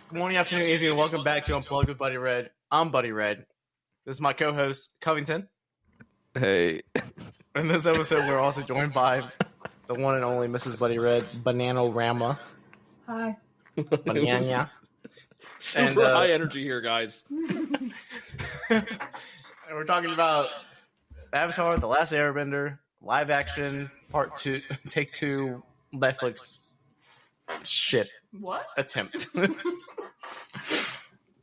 Good morning, afternoon, evening. Welcome back to Unplugged with Buddyred. I'm Buddyred. This is my co-host, Covington. Hey. In this episode, we're also joined by the one and only Mrs. Buddyred, Banana-Rama. Hi. Banana. Super high energy here, guys. And we're talking about Avatar, The Last Airbender, live action, part 2, take 2, Netflix attempt.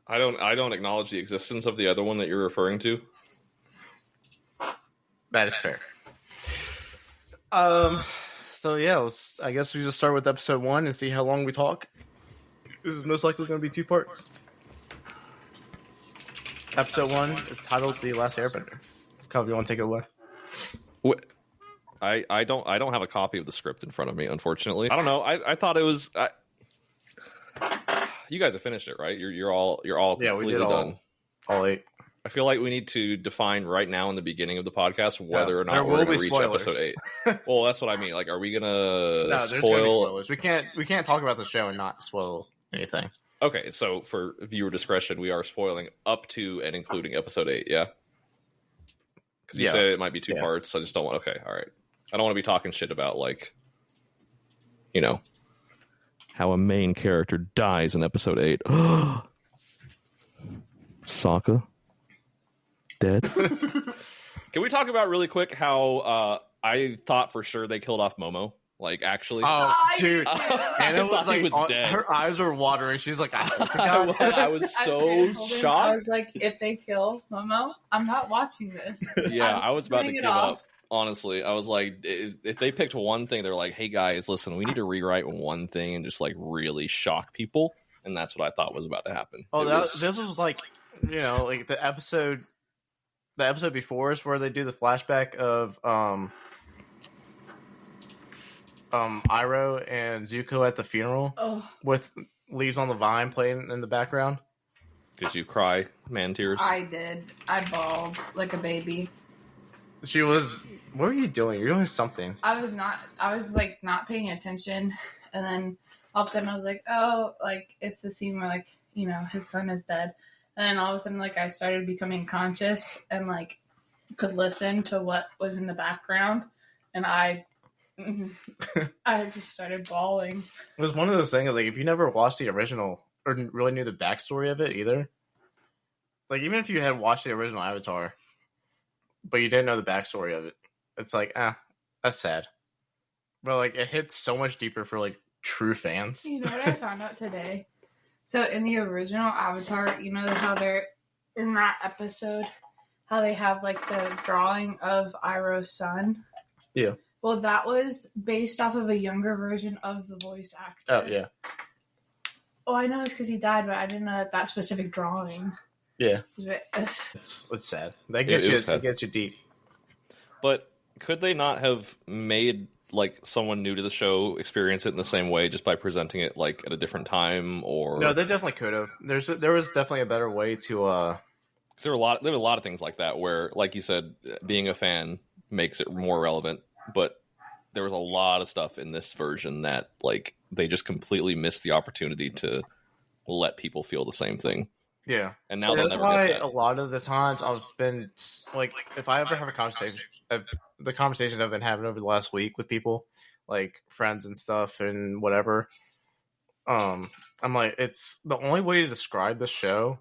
I don't acknowledge the existence of the other one that you're referring to. That is fair. So yeah, I guess we just start with episode 1 and see how long we talk. This is most likely going to be 2 parts. Episode 1 is titled The Last Airbender. Cove, you want to take it away? What? I don't have a copy of the script in front of me, unfortunately. I don't know. I thought it was. You guys have finished it, right? You're all completely done. All 8. I feel like we need to define right now in the beginning of the podcast whether or there not will we're going to be reach spoilers. episode 8. Well, that's what I mean. Like, are we going to No, there's going to be spoilers. We can't talk about the show and not spoil anything. Okay, so for viewer discretion, we are spoiling up to and including episode 8, yeah? Because you said it might be 2 parts, I just don't want... Okay, all right. I don't want to be talking shit about, like, you know, how a main character dies in episode 8. Sokka? Dead? Can we talk about really quick how I thought for sure they killed off Momo? Like, actually? Oh, dude. And it was like, he was dead. Her eyes were watering. She's like, I was so shocked. I was like, if they kill Momo, I'm not watching this. Yeah, I was about to give up. Honestly, I was like, if they picked one thing, they're like, hey guys, listen, we need to rewrite one thing and just like really shock people. And that's what I thought was about to happen. Oh, this was like, you know, like the episode before is where they do the flashback of Iroh and Zuko at the funeral with Leaves on the Vine playing in the background. Did you cry, man tears? I did. I bawled like a baby. She was... What were you doing? You're doing something. I was like not paying attention, and then all of a sudden I was like, oh, like it's the scene where like, you know, his son is dead. And then all of a sudden like I started becoming conscious and like could listen to what was in the background, and I just started bawling. It was one of those things, like, if you never watched the original or really knew the backstory of it either, like, even if you had watched the original Avatar, but you didn't know the backstory of it, it's like, that's sad. But, like, it hits so much deeper for, like, true fans. You know what I found out today? So, in the original Avatar, you know how they're, in that episode, how they have, like, the drawing of Iroh's son? Yeah. Well, that was based off of a younger version of the voice actor. Oh, yeah. Oh, I know it's because he died, but I didn't know that specific drawing. Yeah. It's sad. That gets you deep. But could they not have made like someone new to the show experience it in the same way just by presenting it like at a different time? Or no, they definitely could have. There was definitely a better way to. Cause there were a lot of things like that where, like you said, being a fan makes it more relevant. But there was a lot of stuff in this version that like they just completely missed the opportunity to let people feel the same thing. Yeah, and now that's why a lot of the times I've been like, if I ever have a conversation, the conversations I've been having over the last week with people, like friends and stuff and whatever, I'm like, it's the only way to describe the show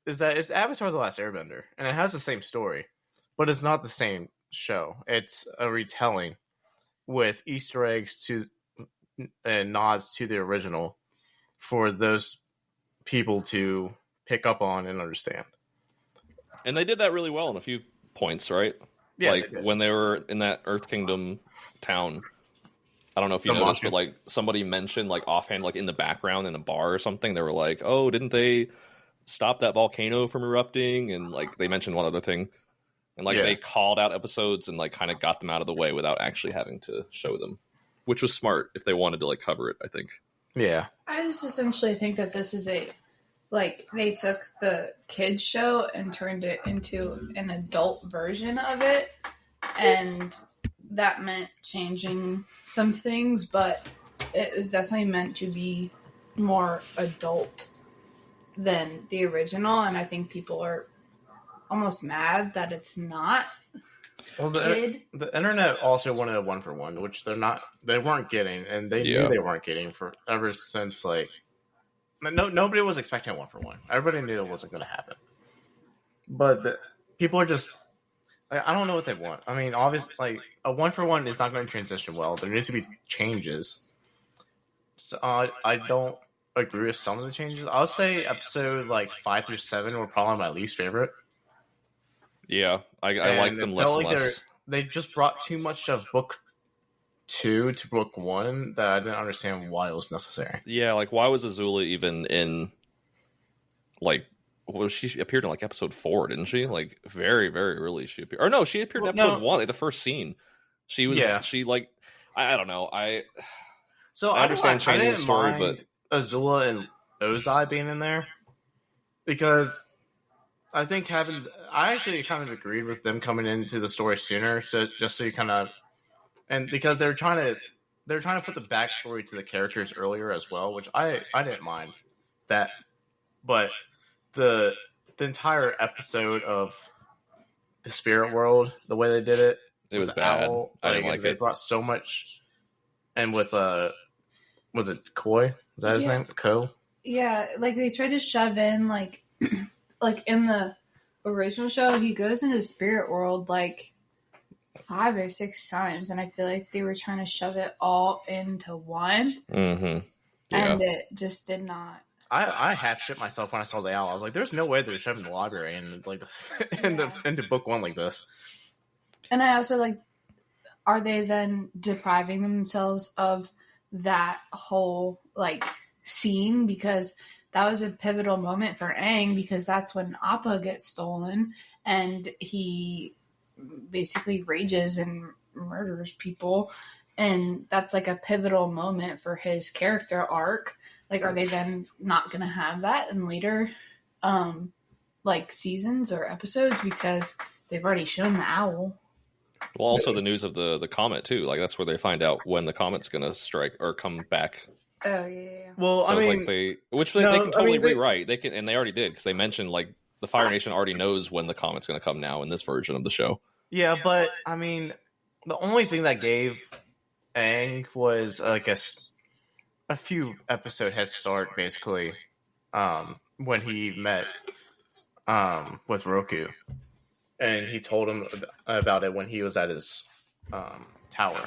is that it's Avatar: The Last Airbender, and it has the same story, but it's not the same show. It's a retelling with Easter eggs to and nods to the original for those people to pick up on and understand. And they did that really well in a few points, right? Yeah, like when they were in that Earth Kingdom town. I don't know if you noticed, but like somebody mentioned like offhand, like in the background in a bar or something, they were like, oh, didn't they stop that volcano from erupting? And like they mentioned one other thing. And like they called out episodes and like kind of got them out of the way without actually having to show them, which was smart if they wanted to like cover it, I think. Yeah. I just essentially think that this is like they took the kids show and turned it into an adult version of it, and that meant changing some things, but it was definitely meant to be more adult than the original, and I think people are almost mad that it's not. Well, the internet also wanted a 1-for-1, which they weren't getting, and they knew they weren't getting for ever since like nobody was expecting a 1-for-1. Everybody knew it wasn't going to happen, but people are just. I don't know what they want. I mean, obviously, like a 1-for-1 is not going to transition well. There needs to be changes. So I don't agree with some of the changes. I would say episode like 5 through 7 were probably my least favorite. Yeah, I like them less and less. They just brought too much of book 2 to book 1 that I didn't understand why it was necessary. Yeah, like why was Azula even in like? Well, she appeared in like episode 4, didn't she? Like very, very early she appeared. Or no, she appeared in episode 1, like the first scene. She was. Yeah. She like I don't know. I understand changing the story, but Azula and Ozai being in there because I think I actually kind of agreed with them coming into the story sooner. So just so you kind of and because they're trying to put the backstory to the characters earlier as well, which I didn't mind that, but. The entire episode of the Spirit World, the way they did it, was bad. Owl, I didn't like they it. brought so much, and with was it Koi? Is that his name? Ko? Yeah, like they tried to shove in like in the original show, he goes into the Spirit World like 5 or 6 times, and I feel like they were trying to shove it all into one, and it just did not. I half shit myself when I saw the owl. I was like, "There's no way they're shoving the library in like into book 1 like this." And I also like, are they then depriving themselves of that whole like scene because that was a pivotal moment for Aang because that's when Appa gets stolen and he basically rages and murders people, and that's like a pivotal moment for his character arc. Like, are they then not going to have that in later, like, seasons or episodes because they've already shown the owl? Well, also the news of the comet, too. Like, that's where they find out when the comet's going to strike or come back. Oh, yeah. Well, so I mean... Like they can totally rewrite. They can, and they already did, because they mentioned, like, the Fire Nation already knows when the comet's going to come now in this version of the show. Yeah, but, I mean, the only thing that gave Aang was, I guess... a few episode head start, basically, when he met with Roku, and he told him about it when he was at his tower.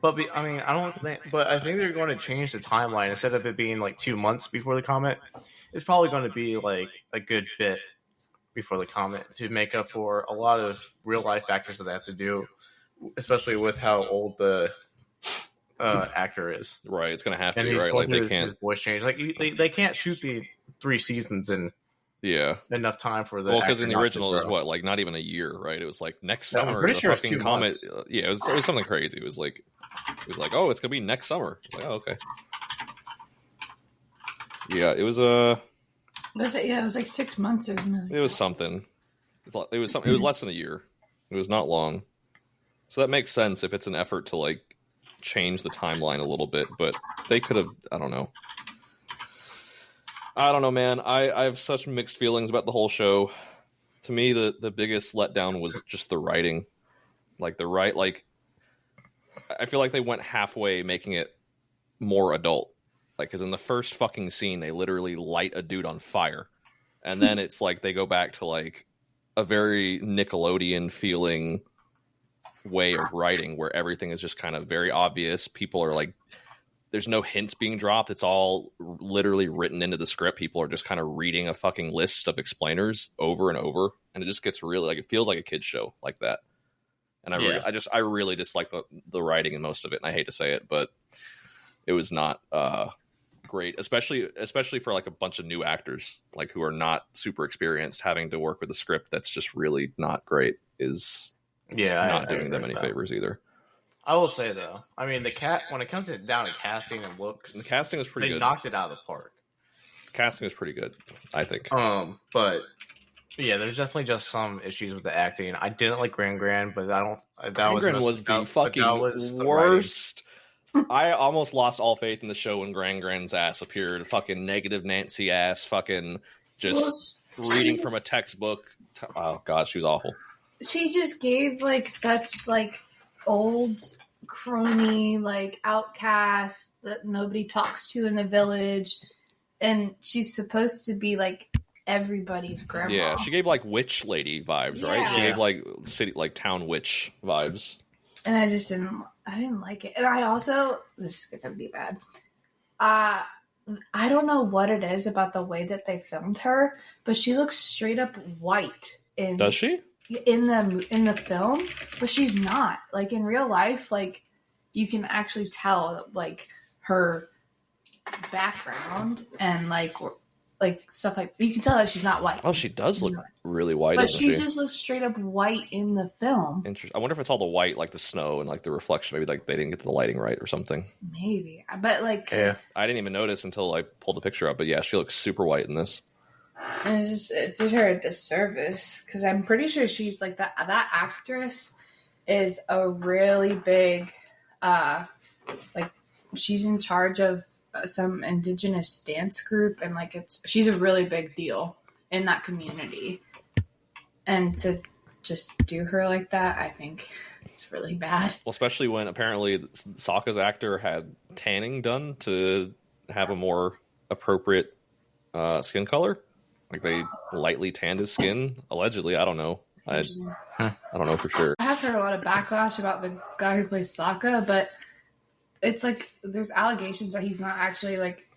But I think they're going to change the timeline instead of it being like 2 months before the comet. It's probably going to be like a good bit before the comet to make up for a lot of real life factors that they have to do, especially with how old the actor is. Right, it's gonna have to be right. Like they can't his voice change. Like they can't shoot the 3 seasons in enough time for the. Well, because in the original it was what, like not even a year, right? It was like next summer. I'm pretty sure the fucking comet. Yeah, it was something crazy. It was like oh, it's gonna be next summer. It's like, oh, okay. Yeah, it was it was like 6 months or something. It was something. It was less than a year. It was not long. So that makes sense if it's an effort to like change the timeline a little bit, but they could have. I don't know, man. I have such mixed feelings about the whole show. To me, the biggest letdown was just the writing. Like I feel like they went halfway making it more adult. Like, because in the first fucking scene, they literally light a dude on fire. And then it's like they go back to like a very Nickelodeon feeling way of writing where everything is just kind of very obvious. People are like, there's no hints being dropped. It's all literally written into the script. People are just kind of reading a fucking list of explainers over and over. And it just gets really like, it feels like a kid's show like that. And I really dislike the writing in most of it. And I hate to say it, but it was not great, especially for like a bunch of new actors, like who are not super experienced, having to work with a script that's just really not great is not doing them any favors either. I will say though, I mean when it comes down to casting and looks, the casting was pretty good. They knocked it out of the park. The casting was pretty good, I think. But yeah, there's definitely just some issues with the acting. I didn't like Gran, but I don't. Gran was the fucking worst I almost lost all faith in the show when Gran's ass appeared. Fucking negative Nancy ass. Fucking just reading from a textbook. Oh god, she was awful. She just gave like such like old crony like outcast that nobody talks to in the village, and she's supposed to be like everybody's grandma. Yeah, she gave like witch lady vibes, right? She gave like city, like town witch vibes. And I didn't like it. And I also, this is gonna be bad. I don't know what it is about the way that they filmed her, but she looks straight up white. Does she? In the film, but she's not. Like in real life, like you can actually tell like her background and like stuff like you can tell that she's not white. Oh, she does look really white, but she just looks straight up white in the film. Interesting. I wonder if it's all the white, like the snow and like the reflection. Maybe like they didn't get the lighting right or something. Maybe, but like I didn't even notice until I pulled the picture up. But yeah, she looks super white in this. And it did her a disservice because I'm pretty sure she's like that actress is a really big like she's in charge of some indigenous dance group, and like she's a really big deal in that community, and to just do her like that, I think it's really bad. Well, especially when apparently Sokka's actor had tanning done to have a more appropriate skin color. Like they lightly tanned his skin, allegedly. I don't know. I don't know for sure. I have heard a lot of backlash about the guy who plays Sokka, but it's like there's allegations that he's not actually like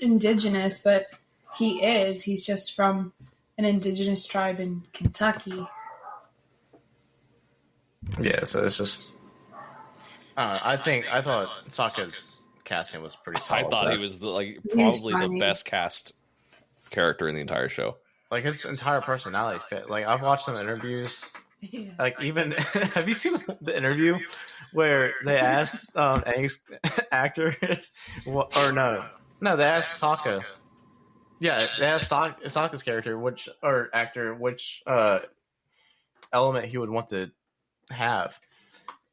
indigenous, but he is. He's just from an indigenous tribe in Kentucky. Yeah, so it's just. I thought Sokka's casting was pretty solid. I thought he was probably the best cast character in the entire show. Like his entire personality fit. Like I've watched some interviews. Yeah. Like even have you seen the interview where they asked Aang's actor or no they asked Sokka. Yeah, they asked Sokka's character which element he would want to have.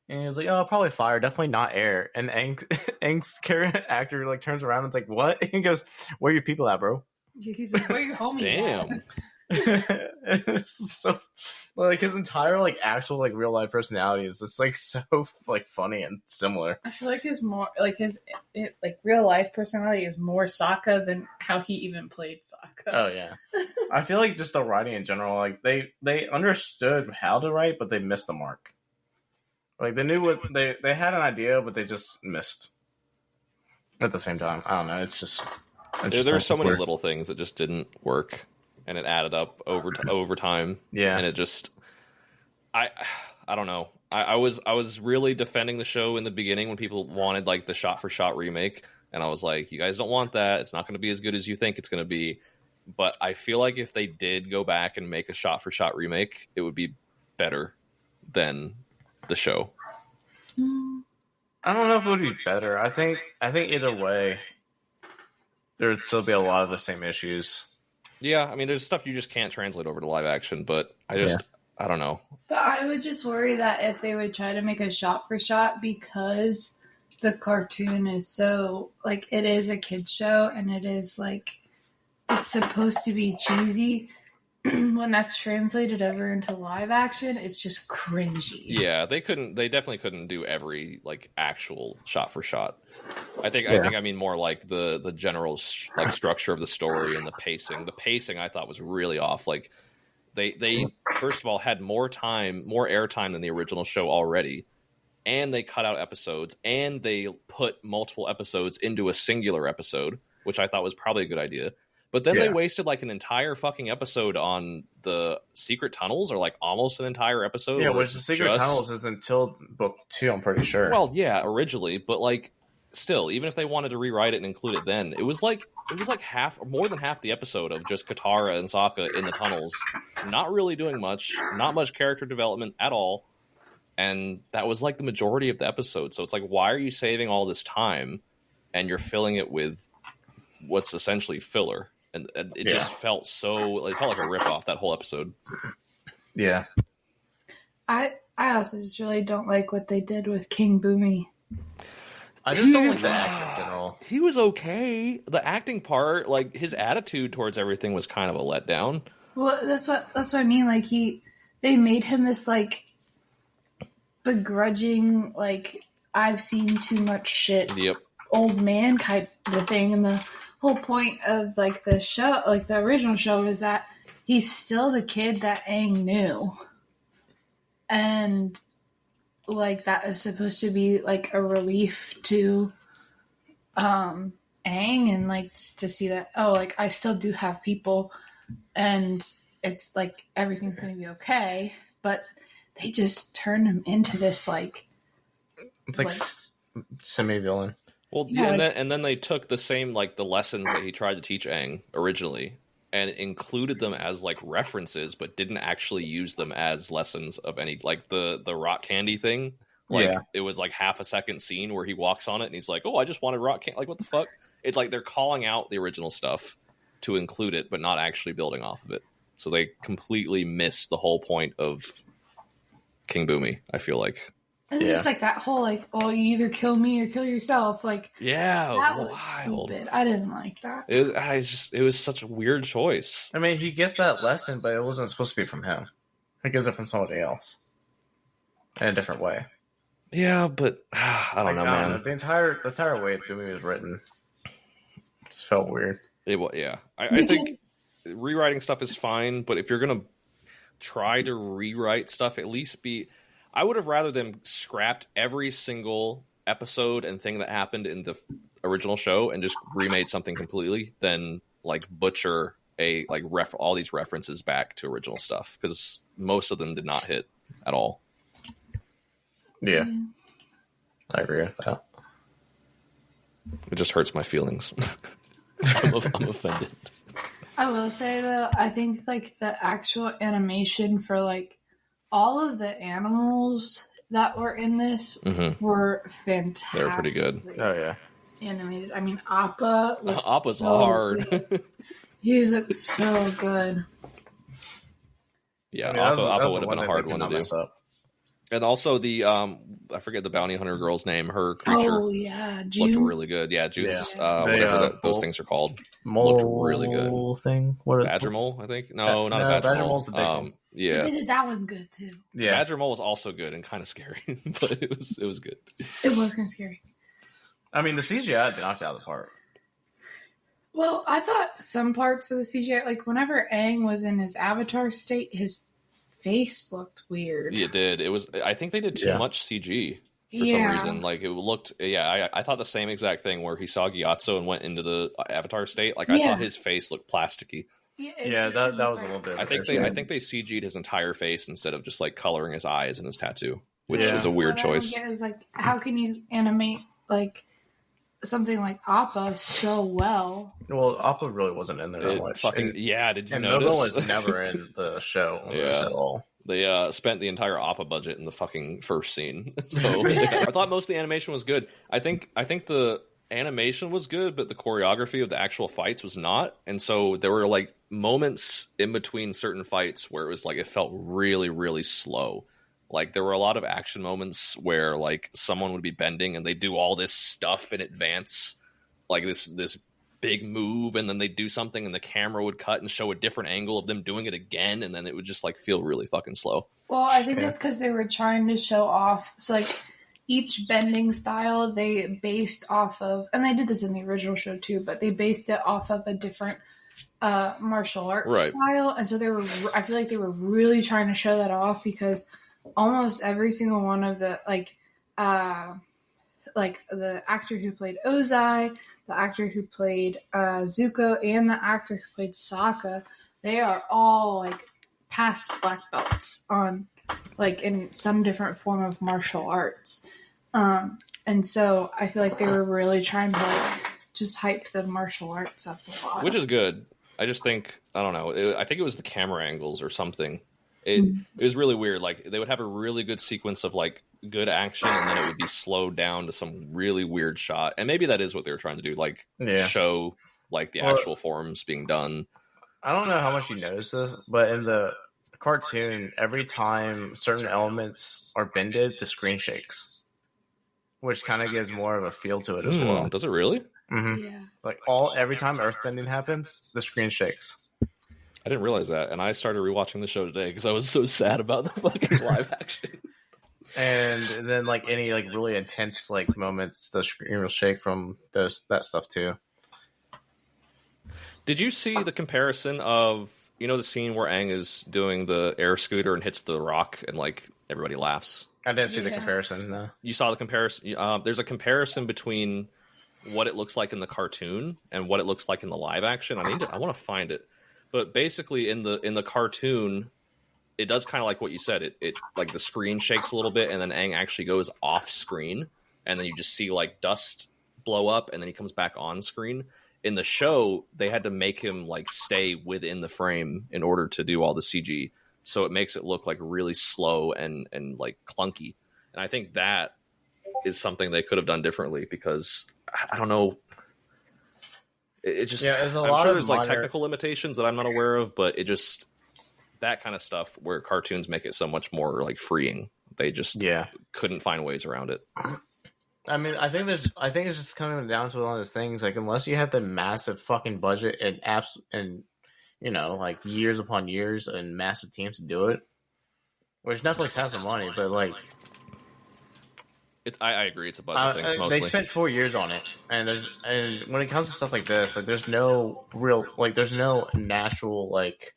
And he was like, "Oh, probably fire, definitely not air." And Aang's actor like turns around and is like, "What?" And he goes, "Where are your people at, bro?" He's like, "Where are your homies Damn. It's so like his entire like actual like real life personality is just like so like funny and similar. I feel like his real life personality is more Sokka than how he even played Sokka. Oh yeah. I feel like just the writing in general, like they understood how to write, but they missed the mark. Like they knew what they had an idea, but they just missed at the same time. I don't know. It's just there's so many little things that just didn't work, and it added up over time. Yeah, and it just I don't know. I was really defending the show in the beginning when people wanted like the shot for shot remake, and I was like, you guys don't want that. It's not going to be as good as you think it's going to be. But I feel like if they did go back and make a shot for shot remake, it would be better than the show. I don't know if it would be better. I think either way, there would still be a lot of the same issues. Yeah, I mean, there's stuff you just can't translate over to live action, but I don't know. But I would just worry that if they would try to make a shot for shot, because the cartoon is so like it is a kid's show and it is like it's supposed to be cheesy. When that's translated over into live action, it's just cringy. Yeah, they definitely couldn't do every like actual shot for shot. I mean more like the general like structure of the story and the pacing. The pacing I thought was really off. Like they first of all had more airtime than the original show already, and they cut out episodes, and they put multiple episodes into a singular episode, which I thought was probably a good idea. But then they wasted like an entire fucking episode on the secret tunnels, or like almost an entire episode. Yeah, which the secret tunnels is until book 2, I'm pretty sure. Well, yeah, originally, but like still, even if they wanted to rewrite it and include it then, it was like more than half the episode of just Katara and Sokka in the tunnels, not really doing much, not much character development at all. And that was like the majority of the episode. So it's like, why are you saving all this time and you're filling it with what's essentially filler? And it just felt like a ripoff, that whole episode. Yeah. I also just really don't like what they did with King Boomy. I just don't like the acting in general. He was okay. The acting part, like his attitude towards everything, was kind of a letdown. Well, that's what I mean. Like they made him this like begrudging, like I've seen too much shit, old man kind of thing. And the whole point of like the show, like the original show, is that he's still the kid that Aang knew, and like that is supposed to be like a relief to Aang, and like to see that like I still do have people, and it's like everything's gonna be okay, but they just turned him into this like it's like semi-villain. Well, yeah, and then they took the same like the lessons that he tried to teach Aang originally and included them as like references, but didn't actually use them as lessons of any, like the rock candy thing. Like it was like half a second scene where he walks on it and he's like, "Oh, I just wanted rock candy." Like, what the fuck? It's like they're calling out the original stuff to include it, but not actually building off of it. So they completely missed the whole point of King Boomy, I feel like. And it's just like that whole like, you either kill me or kill yourself. Like, that was stupid. I didn't like that. It was such a weird choice. I mean, he gets that lesson, but it wasn't supposed to be from him. He gets it from somebody else in a different way. Yeah, but I don't know, man. The entire way the movie was written just felt weird. I think rewriting stuff is fine, but if you're gonna try to rewrite stuff, at least be. I would have rather them scrapped every single episode and thing that happened in the original show and just remade something completely than like butcher all these references back to original stuff, because most of them did not hit at all. Yeah, I agree with that. It just hurts my feelings. I'm offended. I will say though, I think like the actual animation for like all of the animals that were in this were fantastic. They were pretty good. Oh yeah, animated. I mean, Appa. Appa's hard. He looked so good. Yeah, Appa would have been a hard one to do. And also the I forget the bounty hunter girl's name. Her creature looked really good. Yeah, June's whatever those things are called. Mole looked really good. Thing. Badger mole, I think. No, not a badger mole. Mole's the big one. Yeah, they did that one good too. Yeah, badger mole was also good and kind of scary, but it was good. It was kind of scary. I mean, the CGI knocked out of the park. Well, I thought some parts of the CGI, like whenever Aang was in his avatar state, his face looked weird. It did. It was. I think they did too much CG for some reason. Like it looked. Yeah, I thought the same exact thing where he saw Gyatso and went into the avatar state. Like I thought his face looked plasticky. Yeah, that was a little bit. I think they CG'd his entire face instead of just like coloring his eyes and his tattoo, which is a weird choice. What I don't get is like, how can you animate like something like Appa so well? Well, Appa really wasn't in there that much. Did you notice? Noble was never in the show at all. They spent the entire Appa budget in the fucking first scene. So I thought most of the animation was good. I think the animation was good, but the choreography of the actual fights was not. And so there were like moments in between certain fights where it was like it felt really, really slow. Like there were a lot of action moments where like someone would be bending and they do all this stuff in advance, like this big move, and then they do something and the camera would cut and show a different angle of them doing it again, and then it would just like feel really fucking slow. Well, I think that's because they were trying to show off. So like each bending style they based off of, and they did this in the original show too, but they based it off of a different martial arts style, and so I feel like they were really trying to show that off, because almost every single one of the like the actor who played Ozai, the actor who played Zuko, and the actor who played Sokka, they are all like past black belts on like in some different form of martial arts. And so I feel like they were really trying to like just hype the martial arts up a lot. Which is good. I just think, I don't know, I think it was the camera angles or something. It was really weird. Like they would have a really good sequence of like good action, and then it would be slowed down to some really weird shot. And maybe that is what they were trying to do, like show like the actual forms being done. I don't know how much you noticed this, but in the cartoon, every time certain elements are bended, the screen shakes. which kind of gives more of a feel to it as well. Does it really? Mm-hmm. Yeah. Like every time earthbending happens, the screen shakes. I didn't realize that, and I started rewatching the show today because I was so sad about the fucking live action. And then like any like really intense like moments, the screen will shake from that stuff too. Did you see the comparison of the scene where Aang is doing the air scooter and hits the rock and like everybody laughs? I didn't see the comparison. No. You saw the comparison. There's a comparison between what it looks like in the cartoon and what it looks like in the live action. I want to find it, but basically in the cartoon, it does kind of like what you said. It like the screen shakes a little bit, and then Aang actually goes off screen, and then you just see like dust blow up, and then he comes back on screen. In the show, they had to make him like stay within the frame in order to do all the CG, so it makes it look like really slow and like clunky. And I think that is something they could have done differently, because I don't know. It just I'm sure there's like technical limitations that I'm not aware of, but it just that kind of stuff where cartoons make it so much more like freeing. They just couldn't find ways around it. I mean, I think it's just coming down to one of those things. Like, unless you have the massive fucking budget and apps and like years upon years and massive teams to do it, which Netflix has the money, but like, I agree, it's a budget thing. Mostly. They spent 4 years on it, and when it comes to stuff like this, like, there's no natural like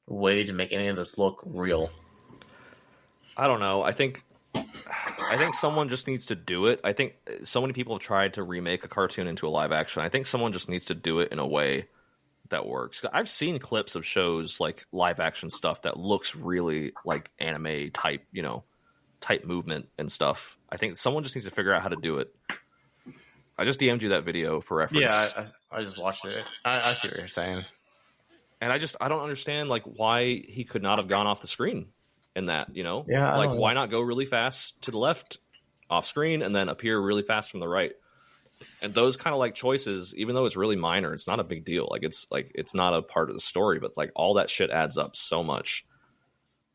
way to make any of this look real. I don't know. I think someone just needs to do it. I think so many people have tried to remake a cartoon into a live action. I think someone just needs to do it in a way that works. I've seen clips of shows like live action stuff that looks really like anime type, type movement and stuff. I think someone just needs to figure out how to do it. I just DM'd you that video for reference. Yeah, I just watched it. I see what you're saying. And I don't understand like why he could not have gone off the screen in that, Yeah, like why not go really fast to the left off screen and then appear really fast from the right? And those kind of like choices, even though it's really minor, it's not a big deal. It's not a part of the story, but like all that shit adds up so much,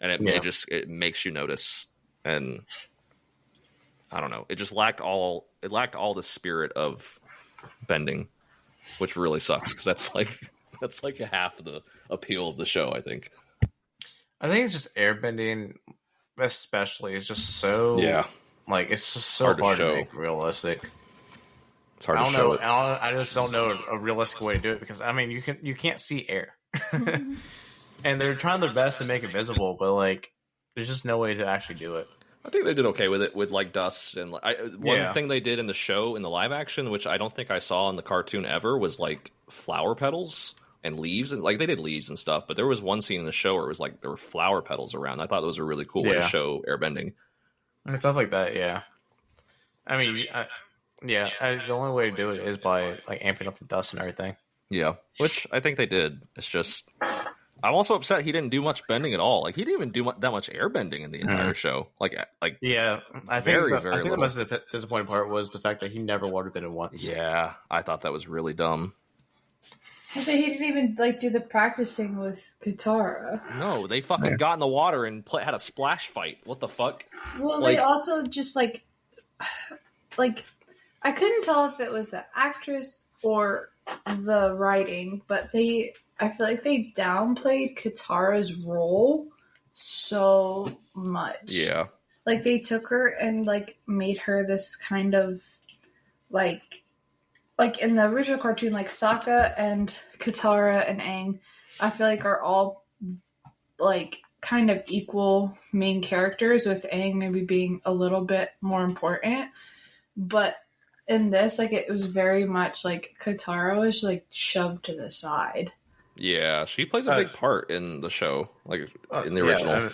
and it makes you notice. And I don't know, it just lacked all the spirit of bending, which really sucks, because that's like half of the appeal of the show, I think. I think it's just airbending, especially, is just so like it's just so hard to make realistic. It's hard to show it. I just don't know a realistic way to do it, because I mean you can't see air, and they're trying their best to make it visible, but like there's just no way to actually do it. I think they did okay with it, with like dust and one thing they did in the show in the live action, which I don't think I saw in the cartoon ever, was like flower petals and leaves, and like they did leaves and stuff, but there was one scene in the show where it was like there were flower petals around. I thought that was a really cool way to show airbending and stuff like that. Yeah, I mean, the only way to do it is by like amping up the dust and everything. Yeah, which I think they did. It's just I'm also upset he didn't do much bending at all. Like he didn't even do that much airbending in the entire show. I think the most disappointing part was the fact that he never waterbended once. Yeah, I thought that was really dumb. So he didn't even like do the practicing with Katara. No, they fucking got in the water and had a splash fight. What the fuck? Well, they also just like I couldn't tell if it was the actress or the writing, but I feel like they downplayed Katara's role so much. Yeah. Like they took her and like made her this kind of like in the original cartoon, like Sokka and Katara and Aang, I feel like are all like kind of equal main characters, with Aang maybe being a little bit more important. But in this, like it was very much like Katara was like shoved to the side. Yeah, she plays a big part in the show, like in the original.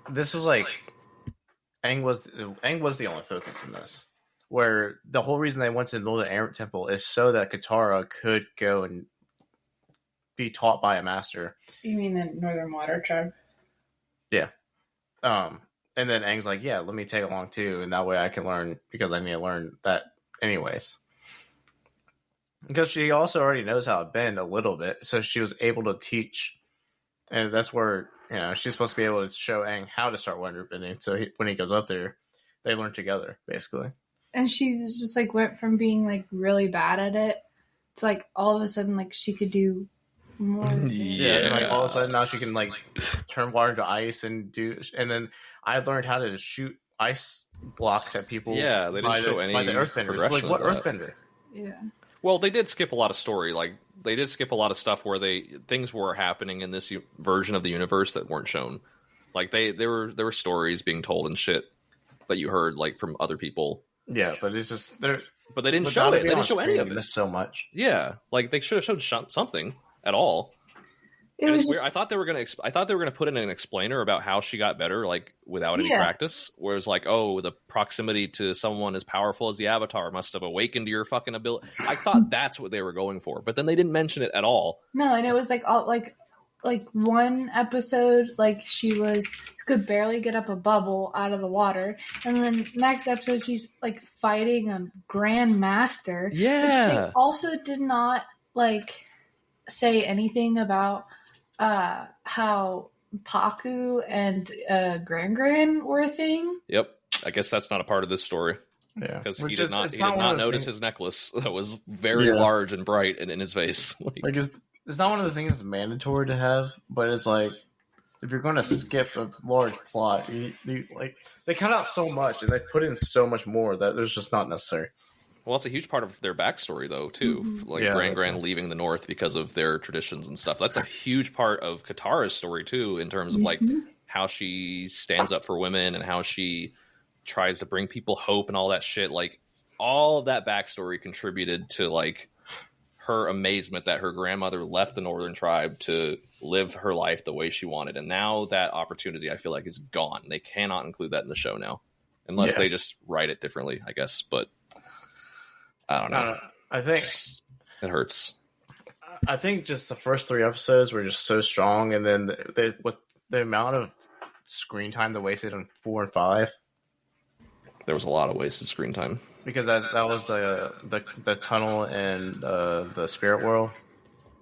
This was like Aang was the only focus in this. Where the whole reason they went to build an air temple is so that Katara could go and be taught by a master. You mean the Northern Water Tribe? Yeah. And then Aang's like, yeah, let me tag along too, and that way I can learn, because I need to learn that anyways. Because she also already knows how to bend a little bit, so she was able to teach, and that's where she's supposed to be able to show Aang how to start water bending. So when he goes up there, they learned together, basically. And she's just like went from being like really bad at it to like all of a sudden like she could do more. And like all of a sudden now she can like turn water into ice and then I learned how to shoot ice blocks at people. Yeah, they didn't show any by the earthbenders. Like what earthbender? Yeah. Well, they did skip a lot of story. Like they did skip a lot of stuff where things were happening in this version of the universe that weren't shown. Like there were stories being told and shit that you heard like from other people. Yeah, but it's just there. But they didn't show it. They didn't show any of it. Missed so much. Yeah, like they should have showed something at all. It was weird. I thought they were gonna put in an explainer about how she got better, like without any practice. Whereas like, oh, the proximity to someone as powerful as the Avatar must have awakened your fucking ability. I thought that's what they were going for, but then they didn't mention it at all. No, and it was like all like one episode, like she could barely get up a bubble out of the water, and then next episode she's like fighting a grandmaster. Yeah, which they also did not like say anything about how Paku and Gran were a thing. Yep, I guess that's not a part of this story. Yeah, because he did not notice his necklace that was very large and bright and in his face. Like it's not one of those things that's mandatory to have, but it's like if you're going to skip a large plot, you like they cut out so much and they put in so much more that there's just not necessary. Well, it's a huge part of their backstory, though, too. Mm-hmm. Like Gran leaving the North because of their traditions and stuff. That's a huge part of Katara's story, too, in terms of like how she stands up for women and how she tries to bring people hope and all that shit. Like all of that backstory contributed to like her amazement that her grandmother left the Northern tribe to live her life the way she wanted. And now that opportunity, I feel like, is gone. They cannot include that in the show now. Unless they just write it differently, I guess. But I don't know. I think it hurts. I think just the first 3 episodes were just so strong. And then with the amount of screen time they wasted on 4 and 5. There was a lot of wasted screen time. Because that was the tunnel and the spirit world.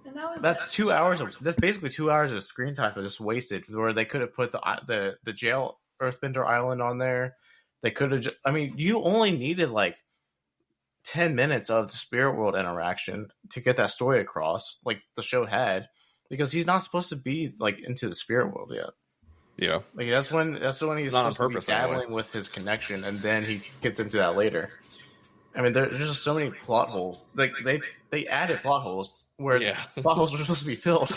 And that's 2 hours. That's basically 2 hours of screen time for just wasted. Where they could have put the jail Earthbender Island on there. They could have. I mean, you only needed like 10 minutes of the spirit world interaction to get that story across. Like the show had, because he's not supposed to be like into the spirit world yet. Yeah, like that's when he's not supposed to be dabbling with his connection, and then he gets into that later. I mean, there's just so many plot holes. Like they added plot holes where plot holes were supposed to be filled.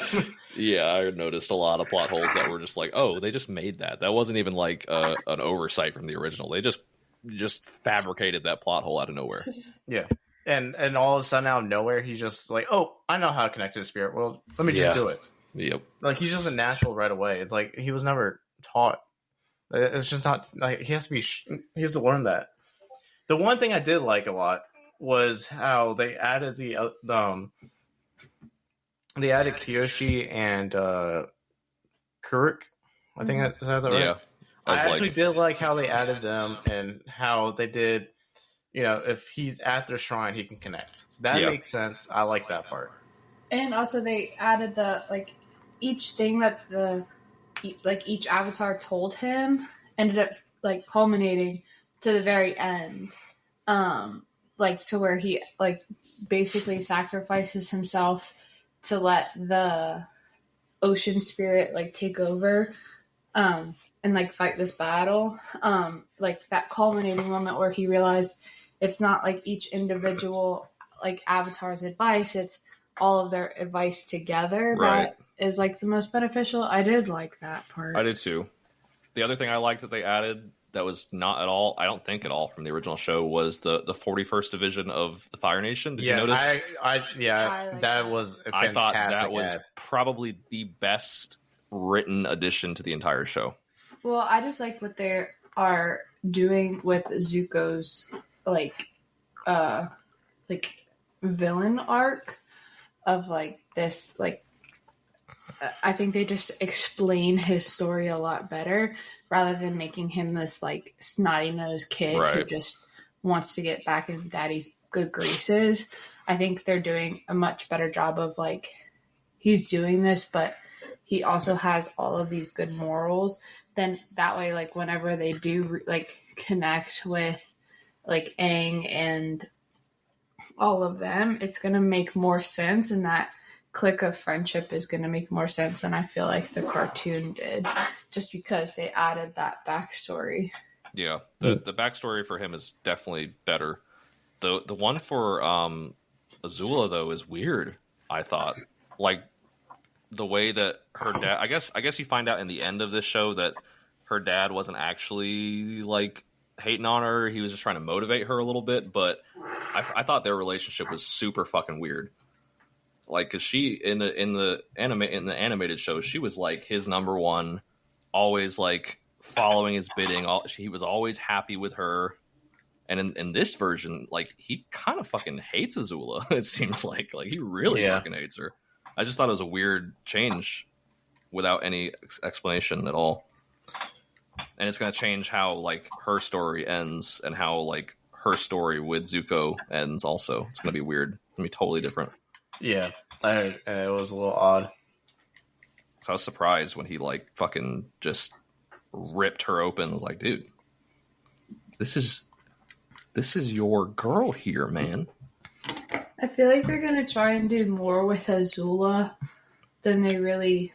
Yeah, I noticed a lot of plot holes that were just like, oh, they just made that. That wasn't even like an oversight from the original. They just fabricated that plot hole out of nowhere. Yeah, and all of a sudden out of nowhere, he's just like, oh, I know how to connect to the spirit world. Let me just do it. Yep. Like he's just a natural right away. It's like he was never taught. It's just not like he has to learn that. The one thing I did like a lot was how they added they added Kiyoshi and Kuruk. I think is that right? Yeah. I actually did like how they added them and how they did. You know, if he's at their shrine, he can connect. That makes sense. I like that part. And also, they added each thing that each avatar told him ended up like culminating to the very end, like to where he like basically sacrifices himself to let the ocean spirit like take over, and like fight this battle. Like that culminating moment where he realized it's not like each individual like avatar's advice; it's all of their advice together that is like the most beneficial. I did like that part. I did too. The other thing I liked that they added that was not at all, I don't think at all from the original show, was the 41st division of the Fire Nation. Did you notice? That was a fantastic I thought that was probably the best written addition to the entire show. Well, I just like what they are doing with Zuko's like villain arc of like this like I think they just explain his story a lot better rather than making him this like snotty-nosed kid who just wants to get back in daddy's good graces. I think they're doing a much better job of like he's doing this, but he also has all of these good morals then that way, like whenever they do like connect with like Aang and all of them, it's gonna make more sense, and that clique of friendship is gonna make more sense than I feel like the cartoon did, just because they added that backstory. Yeah, the backstory for him is definitely better. The one for Azula though is weird. I thought, like, the way that her dad. I guess you find out in the end of this show that her dad wasn't actually like hating on her. He was just trying to motivate her a little bit. But I thought their relationship was super fucking weird. Like, cause she in the animated show, she was like his number one, always like following his bidding. He was always happy with her. And in this version, like, he kind of fucking hates Azula. It seems like he really fucking hates her. I just thought it was a weird change without any explanation at all. And it's going to change how like her story ends and how like her story with Zuko ends. Also, it's going to be weird. It's going to be totally different. Yeah, it was a little odd. So I was surprised when he like fucking just ripped her open. I was like, dude, this is your girl here, man. I feel like they're going to try and do more with Azula than they really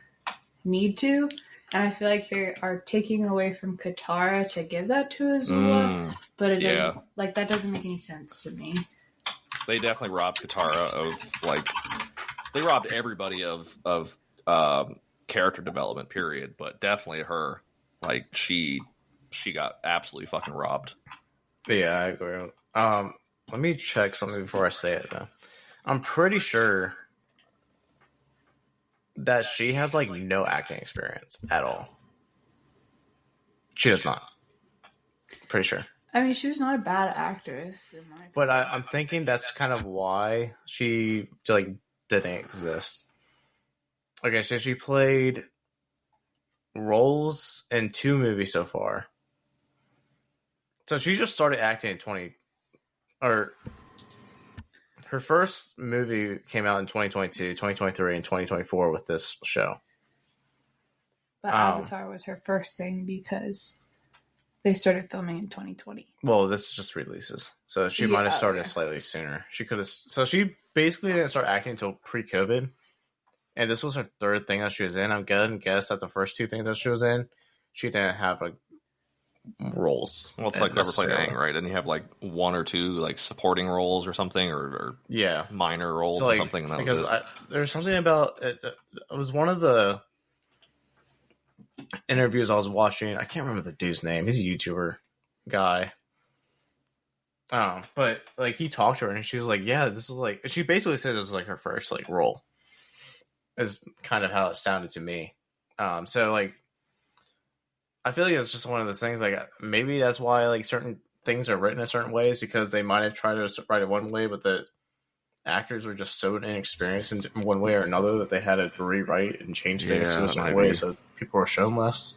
need to. And I feel like they are taking away from Katara to give that to Azula. But it doesn't, like, that doesn't make any sense to me. They definitely robbed Katara of, like, they robbed everybody of character development, period. But definitely her, like, she got absolutely fucking robbed. Yeah, I agree. Let me check something before I say it, though. I'm pretty sure that she has, like, no acting experience at all. She does not. Pretty sure. I mean, she was not a bad actress, in my opinion. But I'm thinking that's kind of why she, like, didn't exist. Okay, so she played roles in 2 movies so far. So she just started acting in her first movie came out in 2022, 2023, and 2024 with this show. But Avatar was her first thing because they started filming in 2020. Well, this is just releases. So she might have started slightly sooner. She could have. So she basically didn't start acting until pre-COVID. And this was her 3rd thing that she was in. I'm going to guess that the first 2 things that she was in, she didn't have roles. Well, it's like Never Played Aang, right? Didn't he have like 1 or 2 like supporting roles or something, or minor roles or something? And that was it. There's something about it. It was one of the interviews I was watching. I can't remember the dude's name. He's a YouTuber guy. But like he talked to her and she was like, "Yeah, this is like." She basically said it was like her first like role. Is kind of how it sounded to me. So like. I feel like it's just one of those things, like, maybe that's why, like, certain things are written in certain ways, because they might have tried to write it one way, but the actors were just so inexperienced in one way or another that they had to rewrite and change things in a certain way, so people were shown less.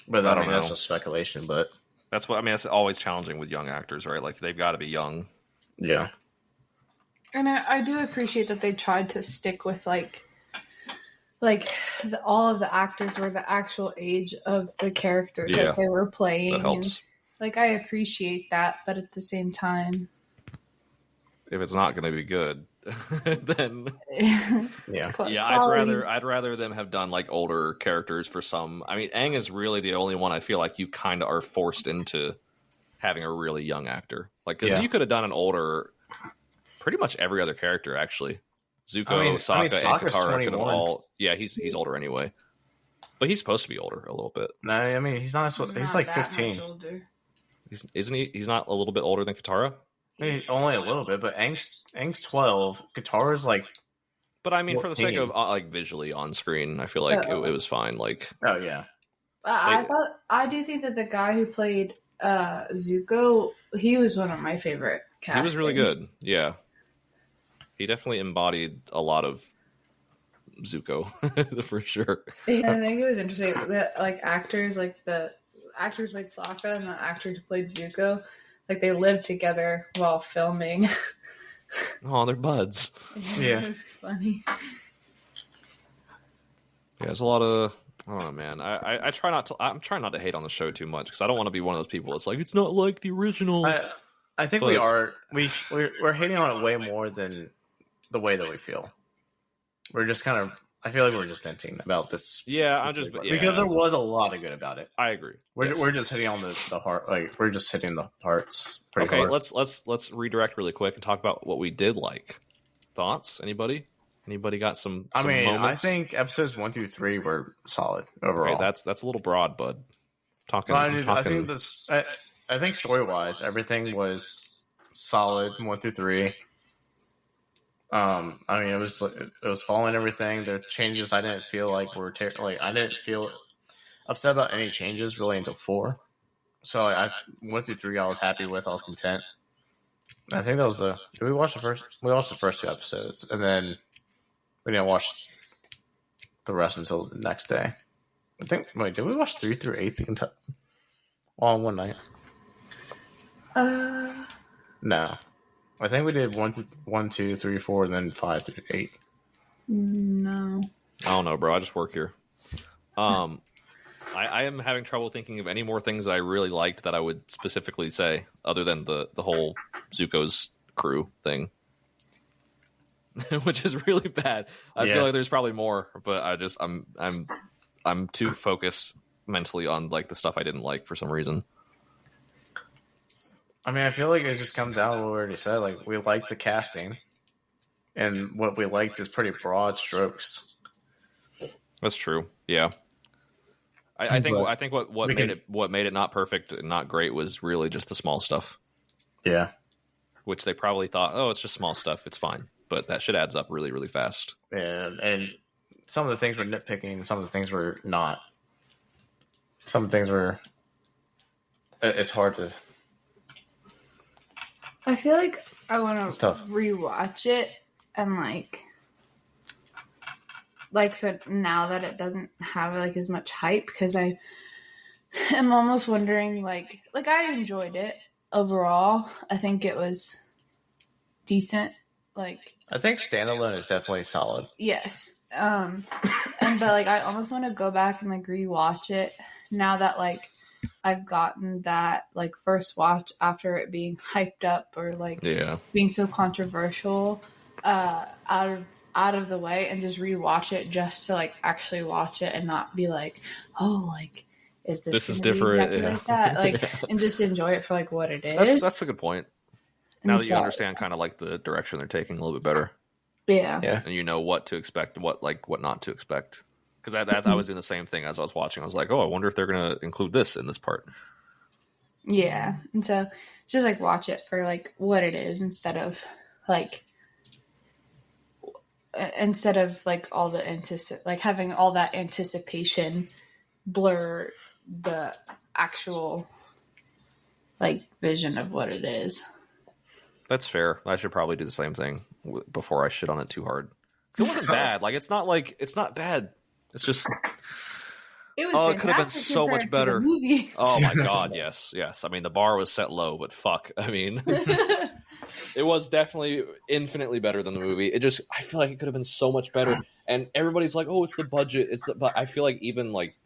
But I don't know, that's just speculation, but... That's what, I mean, it's always challenging with young actors, right? Like, they've got to be young. Yeah. And I do appreciate that they tried to stick with, all of the actors were the actual age of the characters that they were playing. That helps. And, I appreciate that, but at the same time, if it's not going to be good, then yeah, I'd rather them have done like older characters for some. I mean, Aang is really the only one I feel like you kind of are forced into having a really young actor, like because you could have done an older, pretty much every other character actually. Zuko, Sokka, and Katara could have all. Yeah, he's older anyway, but he's supposed to be older a little bit. No, I mean he's not. He's like 15. Isn't he? He's not a little bit older than Katara. I mean, only a little bit, but Aang's 12. Katara's like. But I mean, 14. for the sake of like visually on screen, I feel like it was fine. Like, oh yeah, I do think that the guy who played Zuko, he was one of my favorite castings. He was really good. Yeah. He definitely embodied a lot of Zuko, for sure. Yeah, I think it was interesting that, actors, the actor who played Sokka and the actor who played Zuko, they lived together while filming. Oh, they're buds. Yeah. It was funny. Yeah, there's a lot I don't know, man. I try not to. I'm trying not to hate on the show too much because I don't want to be one of those people. It's like it's not like the original. I think we are. We're hating on it way more than the way that we feel. We're just kind of. I feel like we're just venting about this. Yeah, because there was a lot of good about it. I agree. We're just hitting on the heart. Like we're just hitting the hearts. Pretty okay, hard. let's redirect really quick and talk about what we did like. Thoughts? Anybody got some? I mean, moments? I think episodes 1 through 3 were solid overall. Okay, that's a little broad, bud. I think this. I think story wise, everything was solid 1 through 3. I mean, it was following everything. The changes I didn't feel like were I didn't feel upset about any changes really until 4. So I 1 through 3 I was happy with. I was content. I think that was did we watch the first? We watched the first 2 episodes, and then we didn't watch the rest until the next day. I think. Wait, did we watch 3 through 8 all in one night? No. I think we did 1, 2, 3, 4, and then 5 through 8. No. I don't know, bro. I just work here. I am having trouble thinking of any more things I really liked that I would specifically say, other than the whole Zuko's crew thing, which is really bad. I feel like there's probably more, but I'm too focused mentally on like the stuff I didn't like for some reason. I mean, I feel like it just comes down to what we already said. Like, we like the casting, and what we liked is pretty broad strokes. That's true. Yeah, I think what made it not perfect and not great was really just the small stuff. Yeah, which they probably thought, oh, it's just small stuff, it's fine, but that shit adds up really, really fast. And some of the things were nitpicking, some of the things were not. Some things were. It's hard to. I feel like I want to rewatch it and so now that it doesn't have like as much hype, because I am almost wondering like I enjoyed it overall. I think it was decent. Like I think standalone is definitely solid. Yes. But I almost want to go back and like rewatch it now that like I've gotten that like first watch after it being hyped up or like being so controversial out of the way, and just rewatch it just to like actually watch it and not be like, oh, like is this is different exactly like that, like and just enjoy it for like what it is. That's a good point. Now that you understand kind of like the direction they're taking a little bit better. Yeah. And you know what to expect and what not to expect. Because I was doing the same thing as I was watching. I was like, oh, I wonder if they're going to include this in this part. Yeah. And so just like watch it for like what it is instead of like all the having all that anticipation blur the actual like vision of what it is. That's fair. I should probably do the same thing before I shit on it too hard. It wasn't bad. Like it's not bad. It's just it could have been so much better. Oh my god, yes. I mean, the bar was set low, but fuck. I mean, it was definitely infinitely better than the movie. I feel like it could have been so much better. And everybody's like, "Oh, it's the budget." But I feel like even like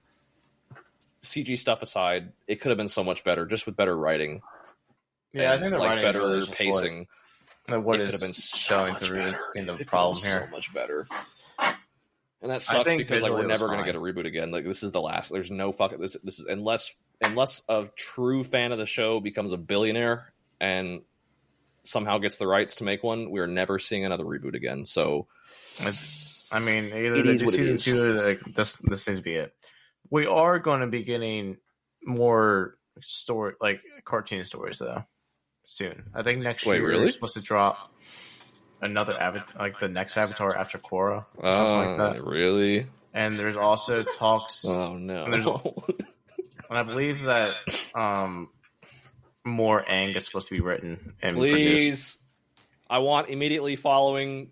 CG stuff aside, it could have been so much better, just with better writing. Yeah, I think the writing better really pacing. What is been showing through in the problem here? So much better. And that sucks because like we're never going to get a reboot again. Like this is the last. There's no fucking this is unless a true fan of the show becomes a billionaire and somehow gets the rights to make one, we're never seeing another reboot again. So I mean, either they do season 2 or like this needs to be it. We are going to be getting more story like cartoon stories though soon. I think next year we're supposed to drop another Avatar, like the next Avatar after Korra, or something like that. Really? And there's also talks. Oh no! And I believe that more Aang is supposed to be written and Please, produced. I want immediately following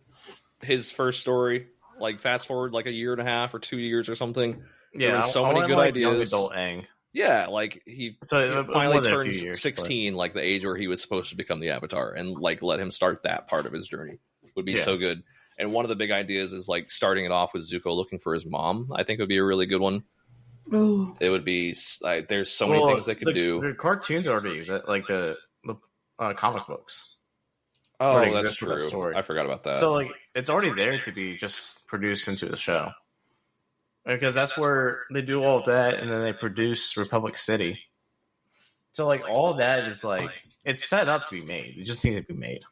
his first story. Like fast forward like a year and a half or 2 years or something. Yeah, there so many good ideas. Young adult Aang. Yeah, like he finally turns 16, like the age where he was supposed to become the Avatar, and like let him start that part of his journey would be so good. And one of the big ideas is like starting it off with Zuko looking for his mom. I think would be a really good one. Ooh. It would be like there's so many things they could do. The cartoons already exist, like the comic books. Oh, that's true. I forgot about that. So like it's already there to be just produced into the show, because that's where they do all of that, and then they produce Republic City. So like all of that is like it's set up to be made. It just needs to be made.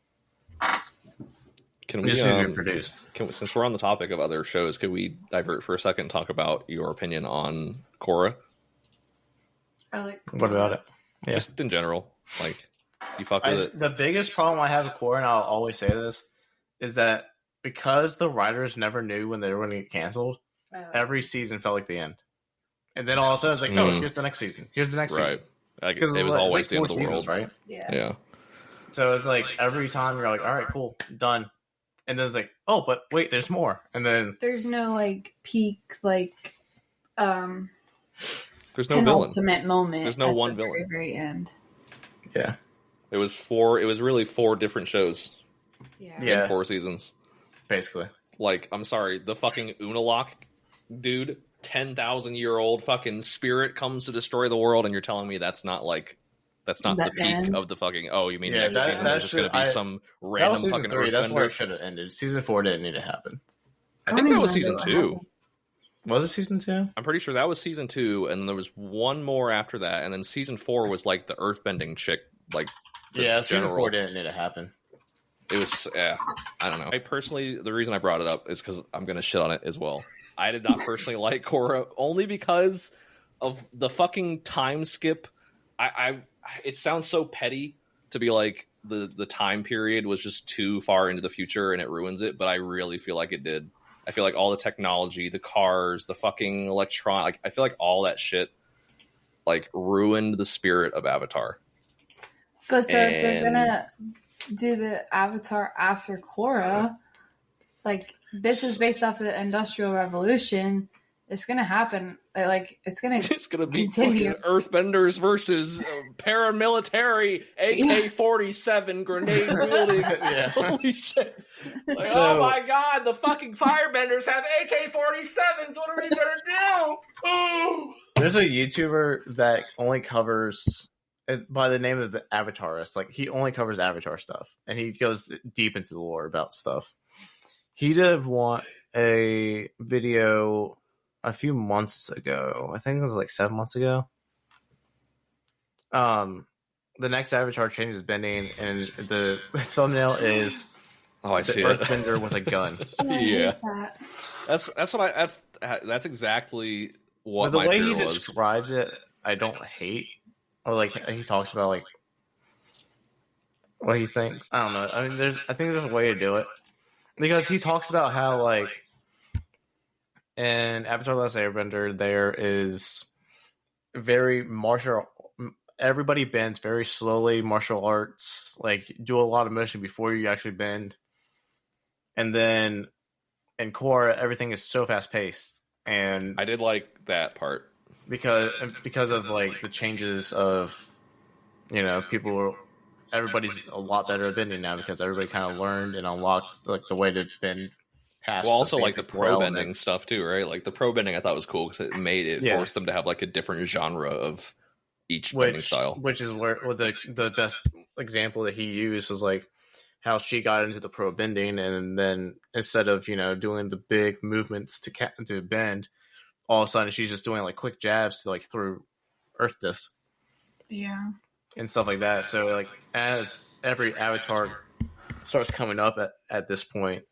Can we just needs to be produced? Since we're on the topic of other shows, could we divert for a second and talk about your opinion on Korra? What about it? Yeah. Just in general, like you fuck with it. The biggest problem I have with Korra, and I'll always say this, is that because the writers never knew when they were going to get canceled, every season felt like the end. And then all of a sudden it's like, oh, here's the next season. Here's the next season. Because it was always the end of the world, right? Yeah. So it's like every time you're like, all right, cool, done. And then it's like, oh, but wait, there's more. And then there's no like peak there's no villain. Ultimate moment. There's no one villain. Very end. Yeah. It was really 4 different shows. Yeah. In 4 seasons. Basically. Like, I'm sorry, the fucking Unalaq dude, 10,000-year-old fucking spirit comes to destroy the world, and you're telling me that's not the peak of the fucking. Oh, you mean next season there's just going to be some random fucking Earthbender? That's where it should have ended. Season 4 didn't need to happen. I think that was season 2. Was it season 2? I'm pretty sure that was season 2, and then there was one more after that, and then season 4 was like the Earthbending chick, like. Season 4 didn't need to happen. It was, I don't know. I personally, the reason I brought it up is because I'm going to shit on it as well. I did not personally like Korra, only because of the fucking time skip. It sounds so petty to be like the time period was just too far into the future and it ruins it, but I really feel like it did. I feel like all the technology, the cars, the fucking electron, like I feel like all that shit like ruined the spirit of Avatar. But so if they're gonna do the Avatar after Korra, like this is based off of the Industrial Revolution, it's gonna happen. Like it's gonna be continue. Earthbenders versus paramilitary AK-47 grenade wielding. Holy shit! Like, oh my god, the fucking firebenders have AK-47s. What are we gonna do? Ooh! There's a YouTuber that only covers. By the name of the Avatarist, like he only covers Avatar stuff, and he goes deep into the lore about stuff. He did want a video a few months ago. I think it was like 7 months ago. The next Avatar changes bending, and the thumbnail is I see Earthbender with a gun. Yeah, that's exactly what. But the way he describes it, I don't hate. Or like he talks about like what he thinks. I don't know. I mean, I think there's a way to do it, because he talks about how like in Avatar: The Last Airbender there is very martial. Everybody bends very slowly, martial arts. Like do a lot of motion before you actually bend, and then in Korra everything is so fast paced. And I did like that part. Because of like the changes of, everybody's a lot better at bending now because everybody kind of learned and unlocked like the way to bend past. Well, also like the pro bending stuff too, right? Like the pro bending I thought was cool because it forced them to have like a different genre of each bending style. Which is where the best example that he used was like how she got into the pro bending, and then instead of doing the big movements to bend, all of a sudden she's just doing like quick jabs to like through earth discs. Yeah. And stuff like that. So like as every Avatar starts coming up at this point,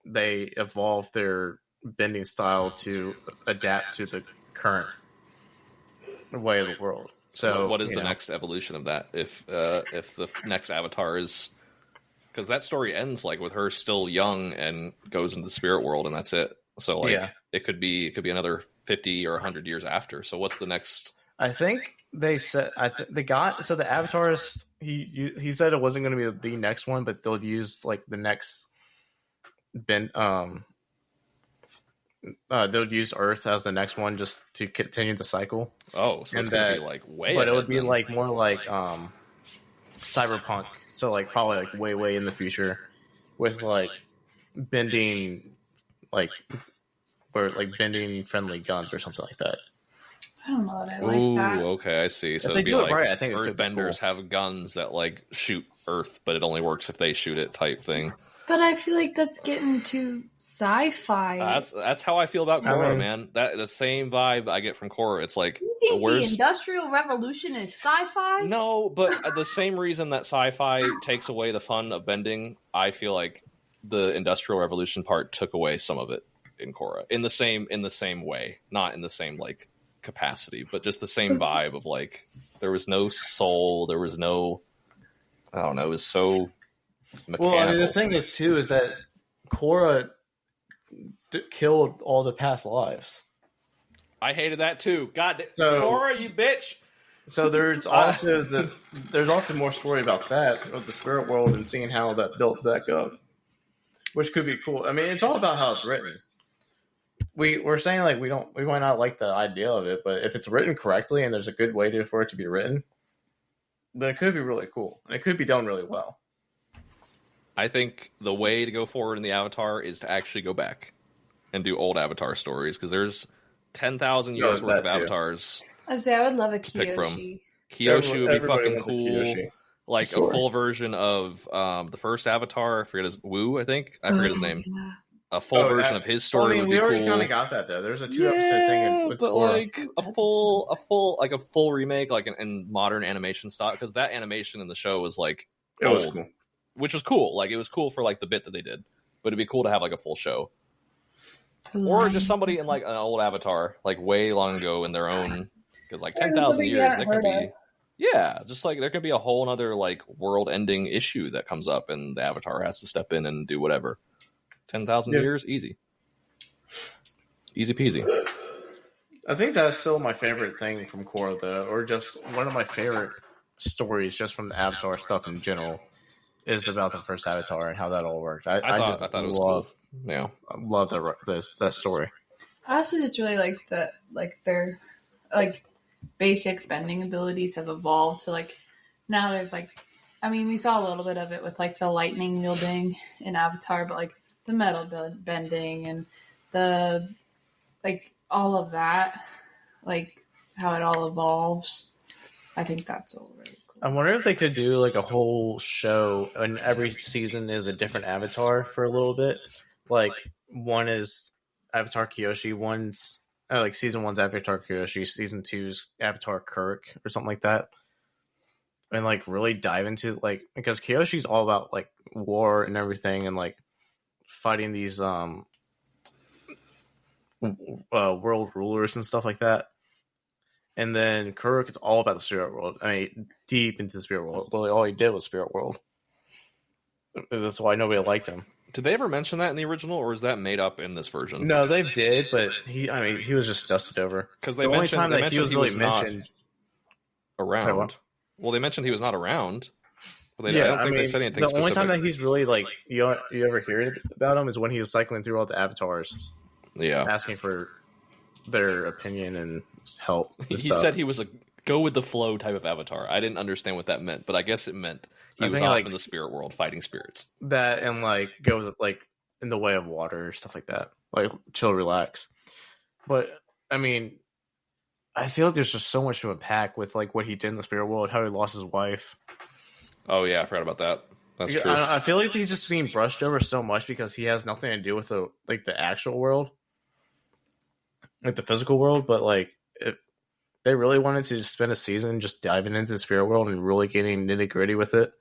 they evolve their bending style to adapt to the current way of the world. So what is the next evolution of that? If the next Avatar is, because that story ends like with her still young and goes into the spirit world and that's it. So like it could be another 50 or 100 years after. So what's the next? I think they said the Avatarist he said it wasn't going to be the next one, but they'll use like the next they'll use Earth as the next one just to continue the cycle. Oh, so it's going to be like way. But it would be like more like cyberpunk. So like probably like way in the future with like bending. Like, or like bending friendly guns or something like that. I don't know that I like that. Okay, I see. So If they it'd be do it like right, I think it could be Earthbenders cool. have guns that like shoot Earth, but it only works if they shoot it type thing. But I feel like that's getting too sci-fi. That's how I feel about Korra, mean- man. That the same vibe I get from Korra. It's like, You think the where's Industrial Revolution is sci-fi? no, but the same reason that sci-fi takes away the fun of bending, I feel like the Industrial Revolution part took away some of it in Korra in the same way, not in the same like capacity, but just the same vibe of like there was no soul, there was no, I don't know, it was so mechanical. Well, I mean, the thing is too is that Korra killed all the past lives. I hated that too. God, So- Korra, you bitch. So there's also there's also more story about that of the spirit world and seeing how that built back up, which could be cool. I mean, it's all about how it's written. We're saying like we might not like the idea of it, but if it's written correctly and there's a good way for it to be written, then it could be really cool and it could be done really well. I think the way to go forward in the Avatar is to actually go back and do old Avatar stories, because there's 10,000 years worth of that too. Avatars. I say I would love a pick from. Kyoshi. Kyoshi would be Everybody fucking wants a cool. Kyoshi. Like a Sure. full version of the first Avatar. I forget his Wu. I think I forget his name. Yeah. A full version of his story would we be already cool. kind of got that though. There's a 2 episode thing with but Korra. like a full remake, like in modern animation style, because that animation in the show was like It was old, cool. which was cool. Like it was cool for like the bit that they did, but it'd be cool to have like a full show, or just somebody in like an old Avatar, like way long ago in their own, because like 10,000 years, there could be. Yeah, just like there could be a whole other like world-ending issue that comes up, and the Avatar has to step in and do whatever. 10,000 years, easy peasy. I think that's still my favorite thing from Korra, though, or just one of my favorite stories, just from the Avatar stuff in general, is about the first Avatar and how that all worked. I thought it was cool. Yeah, love that story. I also just really like that, like their like basic bending abilities have evolved to like now there's like, I mean, we saw a little bit of it with like the lightning wielding in Avatar, but like the metal bending and the like all of that, like how it all evolves. I think that's all really cool. I wonder if they could do like a whole show, and every season is a different Avatar for a little bit. Like one is Avatar Kyoshi, one's like season 1's Avatar Kyoshi, season 2's Avatar Kirk, or something like that. And like really dive into like, because Kyoshi's all about like war and everything, and like fighting these world rulers and stuff like that. And then Kuruk is all about the spirit world. I mean, deep into the spirit world. Well, all he did was spirit world. That's why nobody liked him. did they ever mention that in the original, or is that made up in this version? No, they did, but he was just dusted over. Because The only time that he was really mentioned around. What? Well, they mentioned he was not around. But Yeah, I don't think they said anything the specific. only time that he's really like you ever hear about him is when he was cycling through all the avatars, yeah, asking for their opinion and help. he said he was a go with the flow type of avatar. I didn't understand what that meant, but I guess it meant he was off in the spirit world fighting spirits. That and like go with like in the way of water, stuff like that. Like chill, relax. But I mean, I feel like there's just so much to unpack with like what he did in the spirit world, how he lost his wife. Oh yeah, I forgot about that. That's true. I feel like he's just being brushed over so much because he has nothing to do with the actual world, like the physical world. But like, if they really wanted to just spend a season just diving into the spirit world and really getting nitty gritty with it,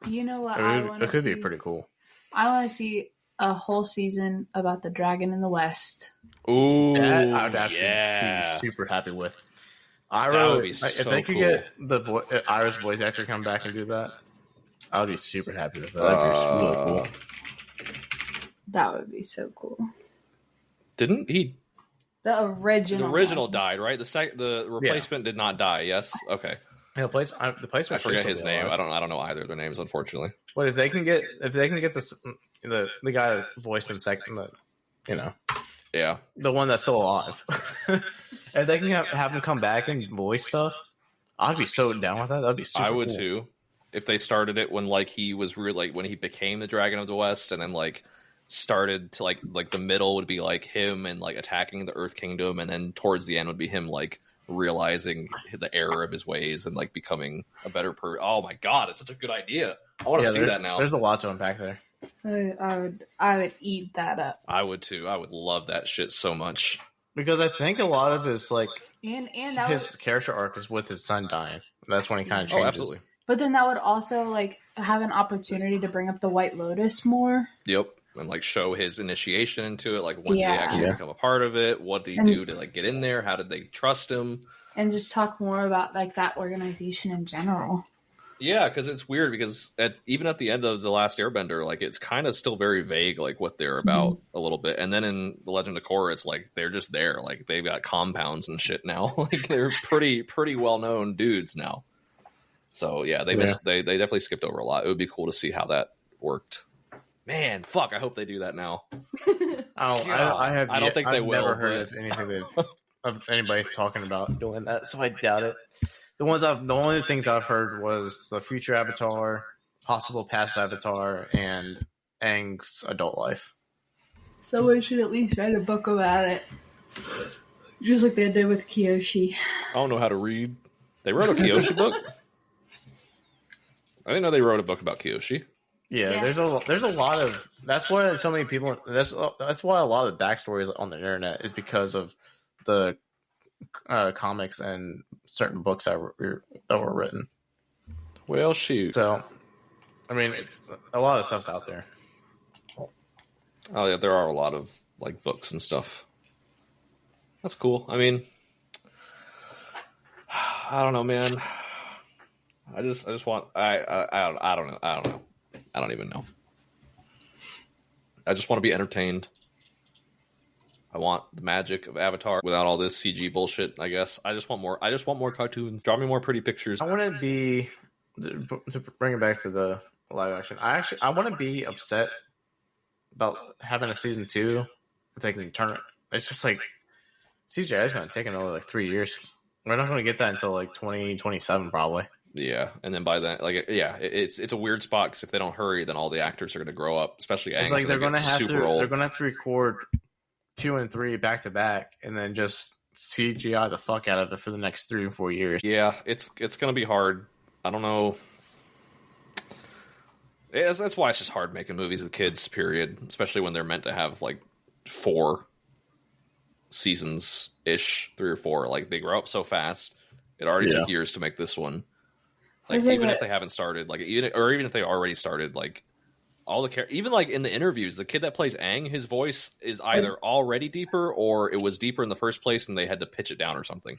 You know what? it could be pretty cool. I want to see a whole season about the dragon in the West. Ooh, That I would actually yeah. be super happy with. That would be if so they could cool. get the Ira's voice actor come back and do that, I would be super happy with that. That'd be really cool. That would be so cool. Didn't he? The original. The original died, right? The replacement did not die. Yes. Okay. Yeah, the place. I forget his name. I don't know either of their names, unfortunately. But if they can get this the guy that voiced him second, Yeah. the one that's still alive, if they can have him come back and voice stuff, I'd be so down with that. That'd be super I would cool. too. If they started it when like he was really like when he became the Dragon of the West, and then like started to like the middle would be like him and like attacking the Earth Kingdom, and then towards the end would be him like realizing the error of his ways and like becoming a better person. Oh my god, it's such a good idea. I want to see that now. There's a lot to unpack there. I would eat that up. I would too. I would love that shit so much. Because I think a lot of his like and his character arc is with his son dying. That's when he kind of changes. Oh, absolutely. But then that would also like have an opportunity to bring up the White Lotus more. Yep. And like show his initiation into it, like when did he actually become a part of it? What did he do to like get in there? How did they trust him? And just talk more about like that organization in general. Yeah, because it's weird because even at the end of The Last Airbender, like it's kind of still very vague, like what they're about a little bit. And then in The Legend of Korra, it's like they're just there, like they've got compounds and shit now. Like they're pretty well known dudes now. So yeah, they definitely skipped over a lot. It would be cool to see how that worked. Man, fuck! I hope they do that now. I don't think they will. I've never heard but... of anything of anybody talking about doing that, so I doubt it. The only things I've heard was the future Avatar, possible past Avatar, and Aang's adult life. Someone should at least write a book about it, just like they did with Kyoshi. I don't know how to read. They wrote a Kyoshi book. I didn't know they wrote a book about Kyoshi. Yeah, there's a lot of. That's why so many people. That's why a lot of the backstories on the internet is because of the comics and certain books that were written. Well, shoot. So, I mean, it's a lot of stuff's out there. Oh yeah, there are a lot of like books and stuff. That's cool. I mean, I don't know, man. I just want. I don't know. I don't even know. I just want to be entertained. I want the magic of Avatar without all this CG bullshit, I guess. I just want more cartoons. Draw me more pretty pictures. I want to be, to bring it back to the live action, I want to be upset about having a season 2 and taking a turn. It's just like, CGI is going to take another like 3 years. We're not going to get that until like 2027 probably. Yeah, and then by then, like, yeah, it's a weird spot because if they don't hurry, then all the actors are going to grow up, especially Aang. It's like they're going to have super old. They're going to have to record 2 and 3 back to back, and then just CGI the fuck out of it for the next 3 or 4 years. Yeah, it's going to be hard. I don't know. That's why it's just hard making movies with kids. Period. Especially when they're meant to have like 4 seasons ish, 3 or 4. Like they grow up so fast. It already took years to make this one. Like even if they haven't started, like even if they already started, like all the even like in the interviews, the kid that plays Aang, his voice is either already deeper or it was deeper in the first place and they had to pitch it down or something.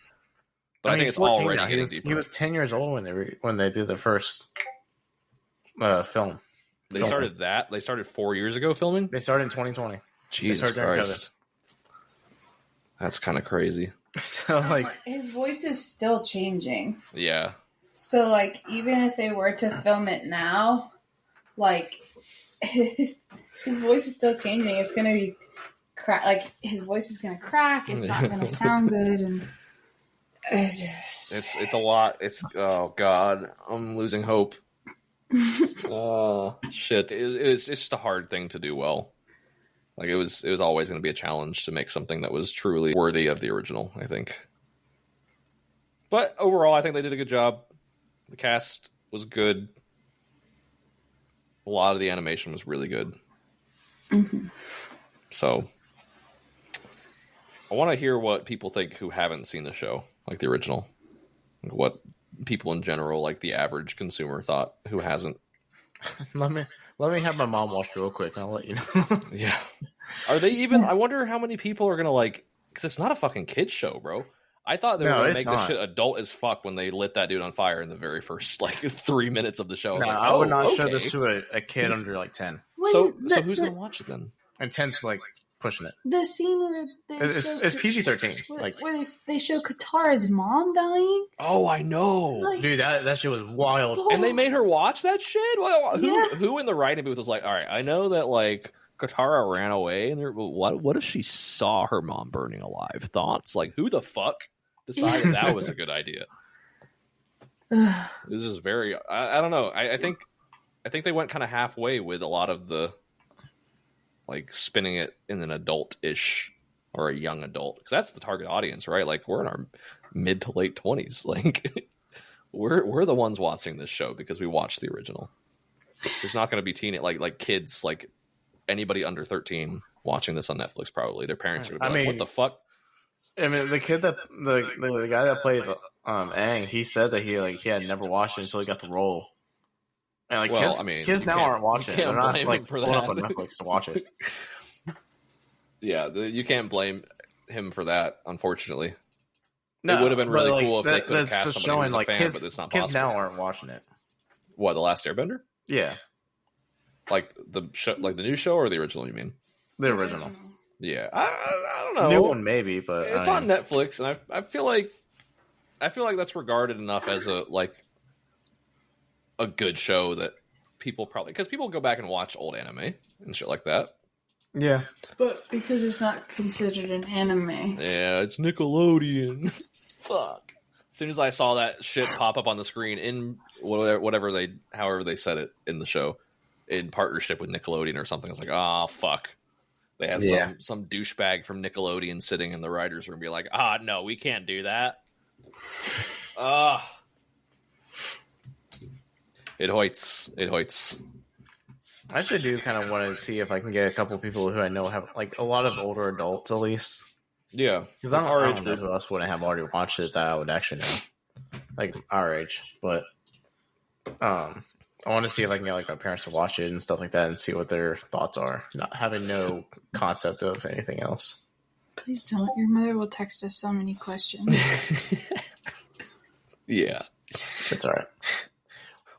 But I think it's already getting deeper. He was 10 years old when they did the first film. They started 4 years ago filming. They started in 2020. Jesus Christ, that's kind of crazy. So like his voice is still changing. Yeah. So like even if they were to film it now, like his voice is still changing. It's gonna be like his voice is gonna crack. It's not gonna sound good, and it's a lot. It's oh god, I'm losing hope. Oh shit! It's just a hard thing to do well. Like it was always going to be a challenge to make something that was truly worthy of the original, I think. But overall, I think they did a good job. The cast was good. A lot of the animation was really good. Mm-hmm. So I want to hear what people think who haven't seen the show, like the original. What people in general, like the average consumer, thought who hasn't. Let me have my mom watch real quick, and I'll let you know. Yeah. Are they even... I wonder how many people are going to, like... Because it's not a fucking kid's show, bro. I thought they were going to make this shit adult as fuck when they lit that dude on fire in the very first, like, 3 minutes of the show. I would not show this to a kid under, like, 10. So who's going to watch it, then? And 10's, like, pushing it. The scene where it's PG-13. Where they show Katara's mom dying. Oh, I know, like, dude. That shit was wild, and they made her watch that shit. Well, who in the writing booth was like, all right, I know that like Katara ran away, and what if she saw her mom burning alive? Thoughts? Like, who the fuck decided that was a good idea? This is very. I don't know. I think they went kind of halfway with a lot of the like spinning it in an adult-ish or a young adult, because that's the target audience, right? Like we're in our mid to late 20s. Like we're the ones watching this show because we watched the original. There's not going to be like kids, like anybody under 13 watching this on Netflix. Probably their parents are going to be like, "What the fuck?" I mean, the kid that the guy that plays Aang, he said that he had never watched it until he got the role. And like, kids now aren't watching it. They're not like pulling up on Netflix to watch it. Yeah, you can't blame him for that. Unfortunately, it would have been really cool if they could have cast somebody who was a fan, but it's not possible. Kids now aren't watching it. What, The Last Airbender? Yeah, like the show, like the new show or the original? You mean the original? Yeah, I don't know. New one maybe, but it's on Netflix, and I feel like that's regarded enough as a good show that people probably, because people go back and watch old anime and shit like that. Yeah, but because it's not considered an anime. Yeah, it's Nickelodeon. Fuck. As soon as I saw that shit pop up on the screen in however they said it in the show, in partnership with Nickelodeon or something, I was like, oh fuck. They have some douchebag from Nickelodeon sitting in the writer's room, be like, no, we can't do that. It hoits. I actually do kind of want to see if I can get a couple people who I know have, like, a lot of older adults at least. Yeah, because I don't know who else wouldn't have already watched it that I would actually know, like our age. But I want to see if I can get like my parents to watch it and stuff like that, and see what their thoughts are, not having no concept of anything else. Please don't. Your mother will text us so many questions. Yeah, it's all right.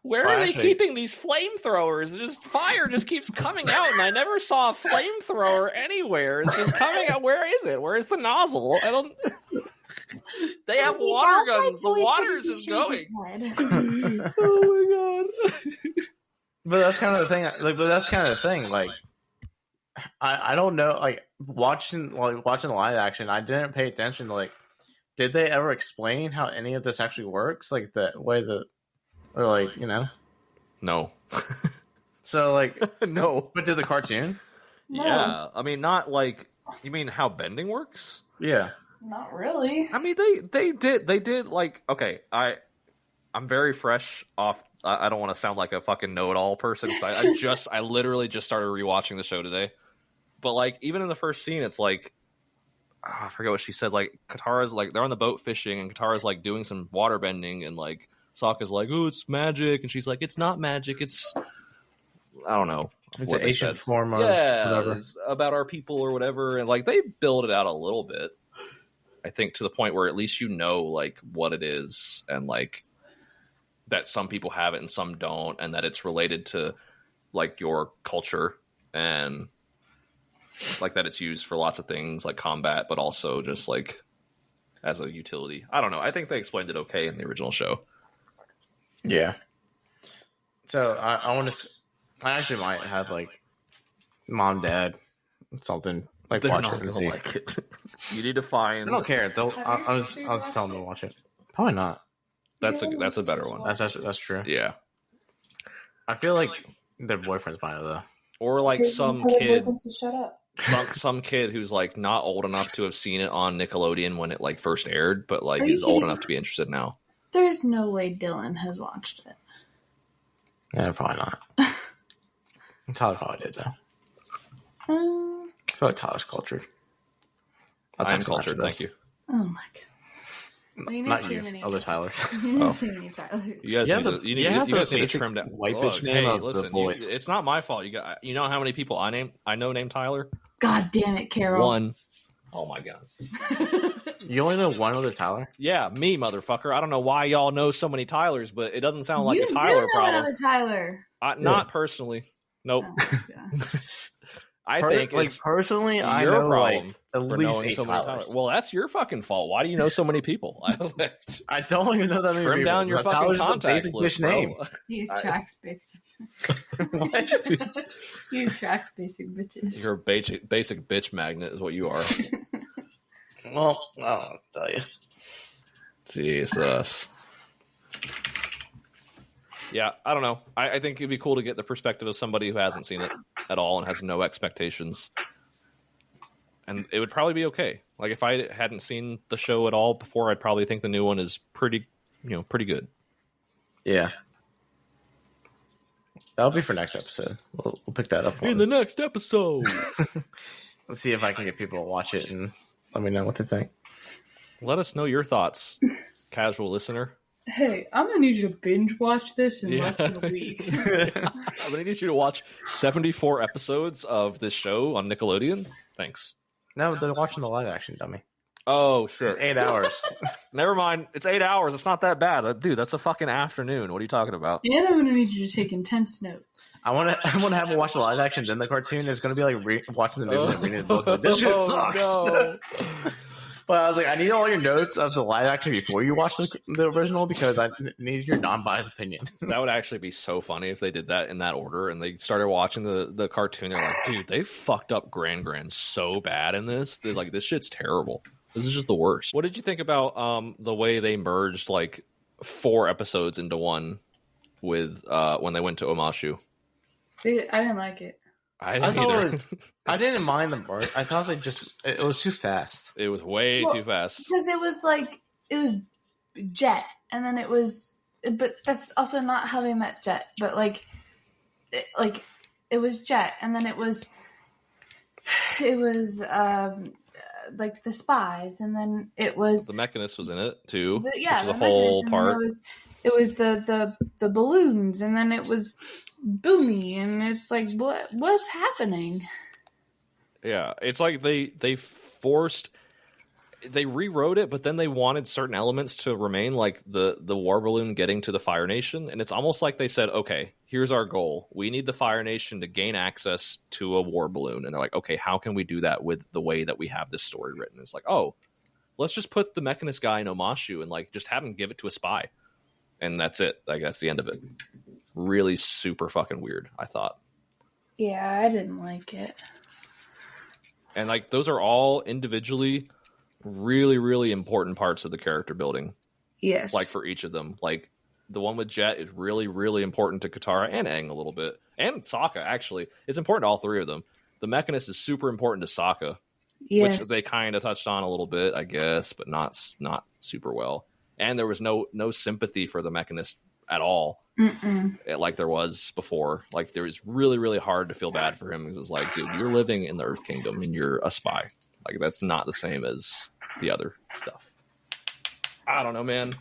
Where are they keeping these flamethrowers? Fire just keeps coming out, and I never saw a flamethrower anywhere. It's just coming out. Where is it? Where's the nozzle? I don't. They have water guns. The water is just going. Oh my god! But that's kind of the thing. Like, I don't know. Like watching the live action, I didn't pay attention to, like, did they ever explain how any of this actually works? Like the way that. Or, like, you know? No. So, like... No. But did the cartoon? No. Yeah. I mean, not like... You mean how bending works? Yeah. Not really. I mean, they did, like... Okay, I'm very fresh off... I don't want to sound like a fucking know-it-all person. I literally just started rewatching the show today. But, like, even in the first scene, it's like... I forget what she said. Like, Katara's, like... They're on the boat fishing, and Katara's, like, doing some water bending, and, like... Sokka's like, oh, it's magic. And she's like, it's not magic. It's, I don't know. It's an ancient form of whatever. It's about our people or whatever. And, like, they build it out a little bit. I think to the point where at least you know, like, what it is. And, like, that some people have it and some don't. And that it's related to, like, your culture. And, like, that it's used for lots of things, like combat. But also just, like, as a utility. I don't know. I think they explained it okay in the original show. Yeah. So I want to. I actually might have, like, mom, dad, something like They're watch not it and gonna see. like it. You need to find. I don't care. I'll just tell them to watch it. Probably not. That's a better one. That's true. Yeah. I feel like their boyfriend's fine though. Or like some kid. Shut up. Some kid who's like not old enough to have seen it on Nickelodeon when it like first aired, but like is old enough to be interested now. There's no way Dylan has watched it. Yeah, probably not. Tyler probably did though. I feel like Tyler's cultured. I'm cultured. Thank you. Oh my god. Not you, other Tyler. You need too many Tyler. You guys need to trim down. White bitch name of the voice. It's not my fault. You know how many people I know named Tyler? God damn it, Carol. One. Oh my god. You only know one other Tyler? Yeah, me, motherfucker. I don't know why y'all know so many Tylers, but it doesn't sound like a Tyler You do know problem. another Tyler. Not personally. Nope. Oh, I think like it's personally, I your know problem like at for least knowing 8 so many Tylers. Tylers. Well, that's your fucking fault. Why do you know so many people? I don't even know that many Trim people. down your fucking Tyler's contacts a basic list, bitch name. He attracts basic. What? He attracts basic bitches. You're a basic bitch magnet, is what you are. Well, I'll tell you. Jesus. Yeah, I don't know. I think it'd be cool to get the perspective of somebody who hasn't seen it. at all and has no expectations. And it would probably be okay. Like, if I hadn't seen the show at all before, I'd probably think the new one is pretty good. Yeah. That'll be for next episode. We'll pick that up in the next episode. Let's see if I can get people to watch it and let me know what they think. Let us know your thoughts, casual listener. Hey, I'm going to need you to binge watch this in less than a week. I'm going to need you to watch 74 episodes of this show on Nickelodeon. Thanks. No, they're watching the live action, dummy. Oh, sure. It's 8 hours. Never mind. It's 8 hours. It's not that bad. Dude, that's a fucking afternoon. What are you talking about? And I'm going to need you to take intense notes. I want to have them watch the live action, then the cartoon. It's going to be like watching the movie and reading the book. Like, this shit sucks. No. But I was like, I need all your notes of the live action before you watch the original because I need your non-biased opinion. That would actually be so funny if they did that in that order and they started watching the cartoon. They're like, dude, they fucked up Gran so bad in this. They're like, this shit's terrible. This is just the worst. What did you think about the way they merged like 4 episodes into one with when they went to Omashu? I didn't like it. I didn't either. I didn't mind the merge. I thought it was too fast. It was way too fast. Because it was Jet, and then it was, but that's also not how they met Jet. But it was Jet, and then it was like the spies, and then it was the Mechanist was in it too. Which was a the whole part. It was the balloons, and then it was Boomy, and it's like what's happening? Yeah, it's like they rewrote it, but then they wanted certain elements to remain, like the war balloon getting to the Fire Nation, and it's almost like they said, okay, here's our goal. We need the Fire Nation to gain access to a war balloon, and they're like, okay, how can we do that with the way that we have this story written? It's like, oh, let's just put the Mechanist guy in Omashu and like just have him give it to a spy, and that's it. Like, that's the end of it. Really super fucking weird, I thought. Yeah, I didn't like it. And like those are all individually really, really important parts of the character building. Yes. Like for each of them. Like the one with Jet is really, really important to Katara and Aang a little bit. And Sokka, actually. It's important to all 3 of them. The Mechanist is super important to Sokka. Yes. Which they kind of touched on a little bit, I guess, but not super well. And there was no sympathy for the Mechanist at all. Like there was before. Like there was really, really hard to feel bad for him because it's like, dude, you're living in the Earth Kingdom and you're a spy. Like that's not the same as the other stuff. I don't know, man.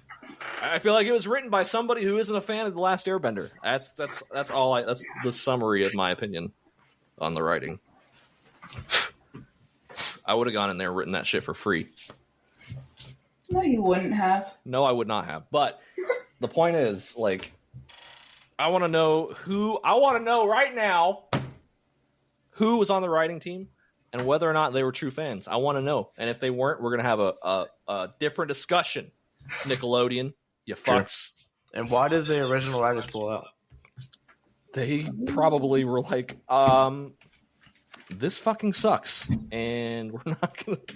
I feel like it was written by somebody who isn't a fan of The Last Airbender. That's the summary of my opinion on the writing. I would have gone in there and written that shit for free. No, you wouldn't have. No, I would not have. But the point is, like, I want to know right now who was on the writing team and whether or not they were true fans. I want to know. And if they weren't, we're going to have a different discussion. Nickelodeon, you fucks. And why did the original writers pull out? They probably were like, this fucking sucks. And we're not going to...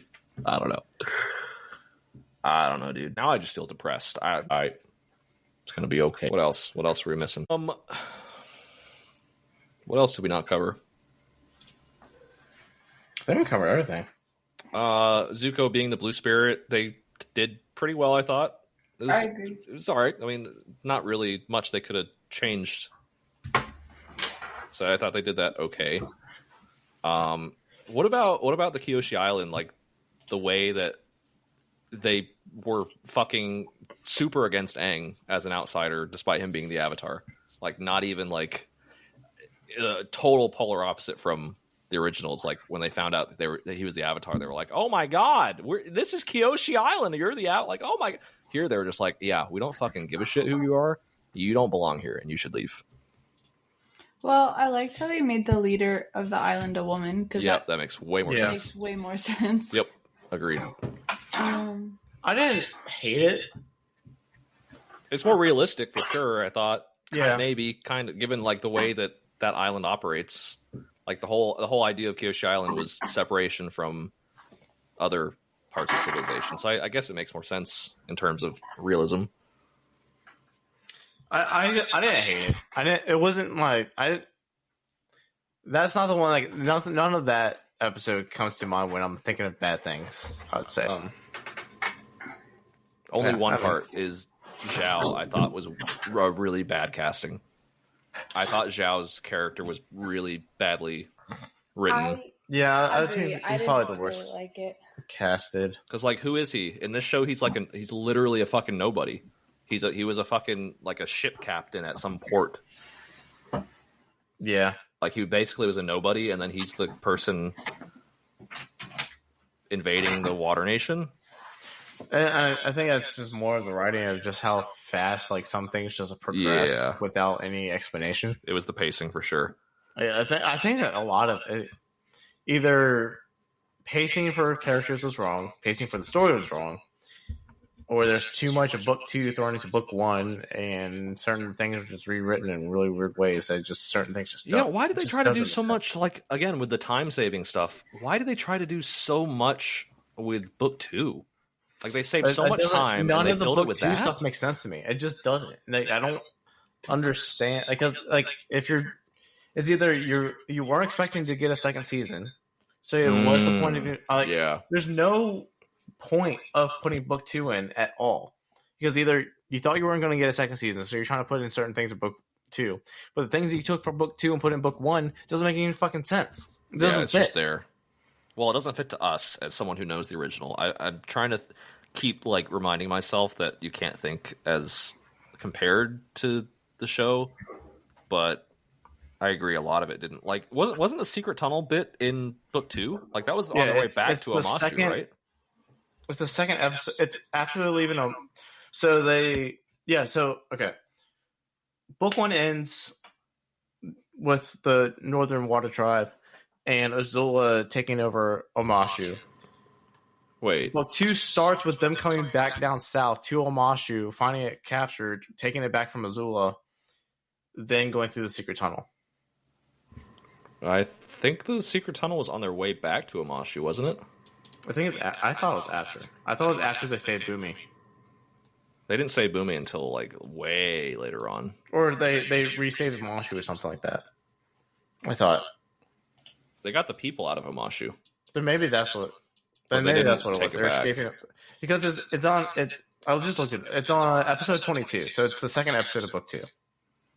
I don't know, dude. Now I just feel depressed. It's going to be okay. What else? What else are we missing? What else did we not cover? I think we covered everything. Zuko being the blue spirit, they did pretty well, I thought. I agree. It was all right. I mean, not really much they could have changed. So I thought they did that okay. What about the Kyoshi Island? Like the way that they were fucking super against Aang as an outsider, despite him being the Avatar. Like, not even like a total polar opposite from the originals. Like when they found out that he was the Avatar, they were like, "Oh my god, this is Kyoshi Island. You're the out." Like, oh my. Here they were just like, "Yeah, we don't fucking give a shit who you are. You don't belong here, and you should leave." Well, I liked how they made the leader of the island a woman. Yep, that makes way more sense. Makes way more sense. Yep, agreed. I didn't hate it. It's more realistic for sure, I thought. Yeah. Maybe, kind of, given like the way that island operates. Like the whole idea of Kyoshi Island was separation from other parts of civilization. So I guess it makes more sense in terms of realism. I didn't hate it. It wasn't like That's not the one. Like nothing. None of that episode comes to mind when I'm thinking of bad things. I'd say. Only one part is Zhao. I thought was a really bad casting. I thought Zhao's character was really badly written. I think he's probably the worst really like it. casted. Because like, who is he in this show? He's like he's literally a fucking nobody. He was a fucking like a ship captain at some port. Yeah, like he basically was a nobody, and then he's the person invading the water nation. And I think that's just more of the writing of just how fast like some things just progress without any explanation. It was the pacing for sure. I think that a lot of it, either pacing for characters was wrong, pacing for the story was wrong, or there's too much of book 2 thrown into book 1, and certain things are just rewritten in really weird ways. That just certain things just don't. Why did they try to do so much? Like again with the time saving stuff, why did they try to do so much with book 2? Like they saved so much time. None and of they the filled book it with 2 that stuff makes sense to me. It just doesn't. Like, I don't understand because like if it's either you weren't expecting to get a second season, so what's the point of it? There's no point of putting book 2 in at all because either you thought you weren't going to get a second season, so you're trying to put in certain things in book 2, but the things that you took from book 2 and put in book 1 doesn't make any fucking sense. It doesn't it's fit. just there. Well, it doesn't fit to us as someone who knows the original. I'm trying to keep like reminding myself that you can't think as compared to the show, but I agree a lot of it didn't. Like wasn't the secret tunnel bit in book 2? Like that was on the way back to Omashu, right? It's the second episode. It's after they're leaving them. So okay. Book 1 ends with the Northern Water Tribe and Azula taking over Omashu. Wait. Book 2 starts with them coming back down south to Omashu, finding it captured, taking it back from Azula, then going through the secret tunnel. I think the secret tunnel was on their way back to Omashu, wasn't it? I thought it was after. I thought it was after they saved Boomy. They didn't save Boomy until like way later on. Or they resaved Omashu or something like that. I thought. They got the people out of Omashu. Then maybe that's what. Then maybe that's what it was. They're escaping because it's on. I'll just look at it. It's on episode 22, so it's the second episode of book 2.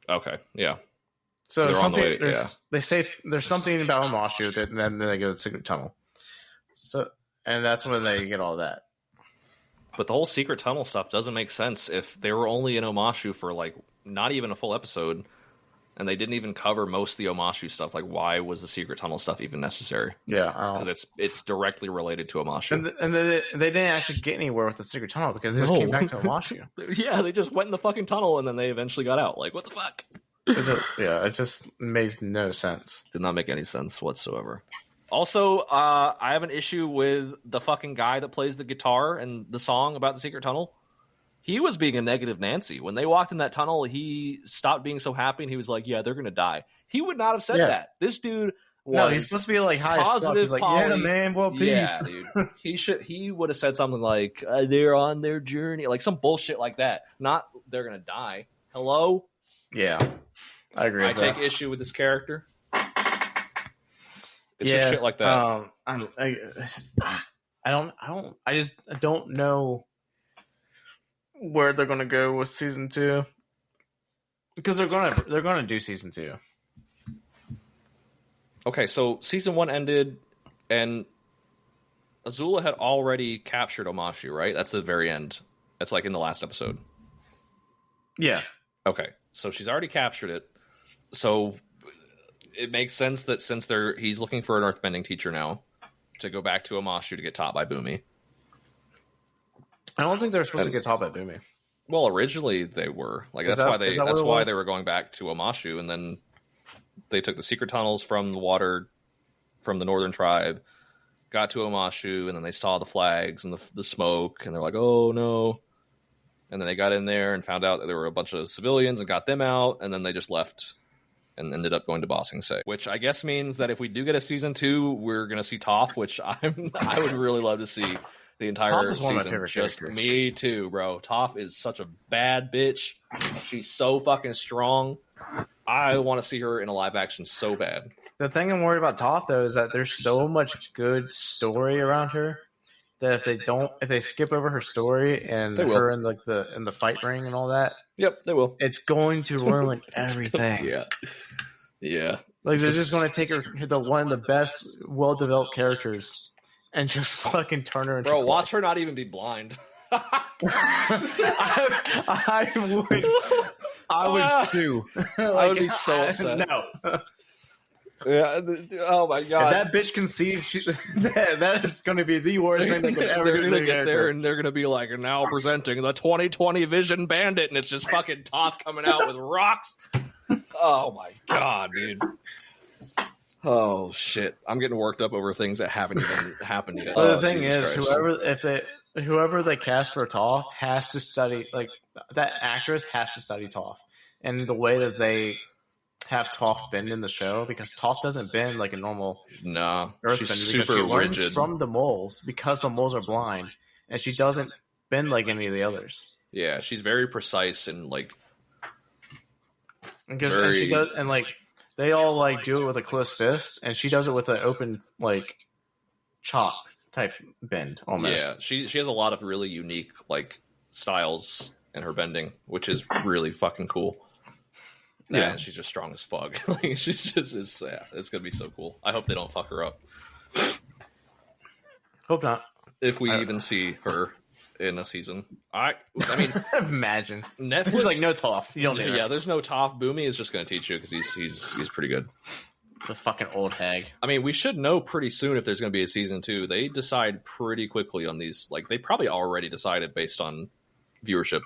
Okay, yeah. So there's something. They say there's something about Omashu, and then they go to the secret tunnel. So and that's when they get all that. But the whole secret tunnel stuff doesn't make sense if they were only in Omashu for like not even a full episode. And they didn't even cover most of the Omashu stuff. Like, why was the secret tunnel stuff even necessary? Yeah, because it's directly related to Omashu. And they didn't actually get anywhere with the secret tunnel because they just came back to Omashu. Yeah, they just went in the fucking tunnel and then they eventually got out. Like, what the fuck? It just made no sense. Did not make any sense whatsoever. Also, I have an issue with the fucking guy that plays the guitar and the song about the secret tunnel. He was being a negative Nancy. When they walked in that tunnel, he stopped being so happy and he was like, yeah, they're going to die. He would not have said that. This dude was no, he's supposed to be like high positive. Like, yeah, man, well, peace. Yeah, dude. He would have said something like, they're on their journey. Like some bullshit like that. Not they're going to die. Hello? Yeah, I agree. I take issue with this character. It's just shit like that. I just don't know where they're going to go with season 2 because they're going to do season 2. Okay, so season 1 ended and Azula had already captured Omashu, right? That's the very end. That's like in the last episode. Yeah. Okay, so she's already captured it. So it makes sense that since he's looking for an earthbending teacher now to go back to Omashu to get taught by Boomy. I don't think they're supposed to get taught by Boomy. Well, originally they were. Like that's why they were going back to Omashu, and then they took the secret tunnels from the water from the Northern Tribe, got to Omashu, and then they saw the flags and the smoke, and they're like, "Oh no!" And then they got in there and found out that there were a bunch of civilians and got them out, and then they just left and ended up going to Ba Sing Se, which I guess means that if we do get a season 2, we're going to see Toph, which I would really love to see. The entire season. Just me too, bro. Toph is such a bad bitch. She's so fucking strong. I want to see her in a live action so bad. The thing I'm worried about Toph though is that there's so much good story around her that if they skip over her story and her in like the fight ring and all that, yep, they will. It's going to ruin everything. Yeah. Like they're just going to take her one of the best, well developed characters and just fucking turn her into. Bro, watch her not even be blind. I would sue. I would be so upset. No. Yeah. Oh my god. If that bitch can see, that is going to be the worst thing that could ever. They're going to get there and they're going to be like, now presenting the 2020 Vision Bandit, and it's just fucking Toph coming out with rocks. Oh my god, dude. Oh shit. I'm getting worked up over things that haven't even happened yet. Well, the thing is, whoever they cast for Toph has to study, like that actress has to study Toph, and the way that they have Toph bend in the show, because Toph doesn't bend like a normal Earthbender. She's super she learns rigid from the moles, because the moles are blind, and she doesn't bend like any of the others. Yeah, she's very precise and like. And she does, and like they all like do it with a closed fist, and she does it with an open like chop type bend almost. Yeah, she has a lot of really unique like styles in her bending, which is really fucking cool. Yeah, and she's just strong as fuck. Like she's just it's gonna be so cool. I hope they don't fuck her up. Hope not. If we even see her in a season, I mean, imagine Netflix there's like no Toph. You don't need her. Yeah, there's no Toph. Boomy is just gonna teach you because he's pretty good. The fucking old hag. I mean, we should know pretty soon if there's going to be a season 2. They decide pretty quickly on these. Like, they probably already decided based on viewership.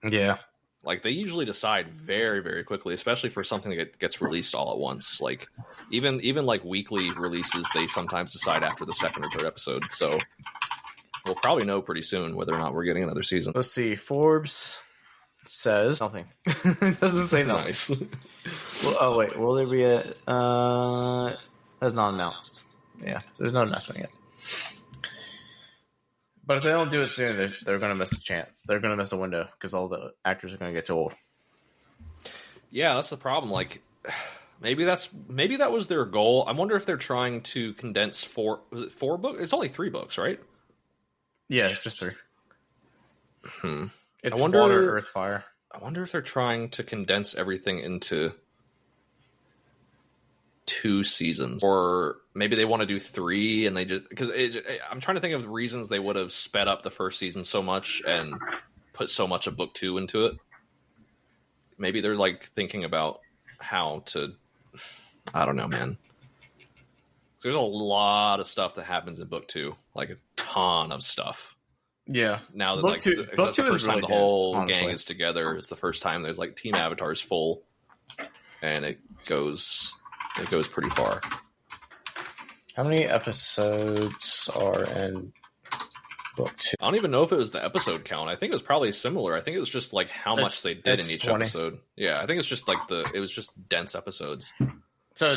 Yeah. Like, they usually decide very, very quickly, especially for something that gets released all at once. Like, even like weekly releases, they sometimes decide after the second or third episode. So we'll probably know pretty soon whether or not we're getting another season. Let's see. Forbes says nothing. It doesn't say nothing. Nice. Well, oh wait, will there be a? That's not announced. Yeah, there's no announcement yet. But if they don't do it soon, they're going to miss the chance. They're going to miss the window because all the actors are going to get too old. Yeah, that's the problem. Like, maybe that was their goal. I wonder if they're trying to condense 4 books? It's only 3 books, right? Yeah, just 3. It's Water, Earth, Fire. I wonder if they're trying to condense everything into 2 seasons, or maybe they want to do 3 and they just because I'm trying to think of the reasons they would have sped up the first season so much and put so much of book 2 into it. Maybe they're like thinking about how to. I don't know, man. There's a lot of stuff that happens in book 2, like a ton of stuff. Yeah. Now that book like two, that's book the two first time really the whole dense, gang is together. It's the first time there's like team avatars full, and it goes pretty far. How many episodes are in book 2? I don't even know if it was the episode count. I think it was probably similar. I think it was just like how much they did in each 20. episode. Yeah, I think it's just like it was just dense episodes. So,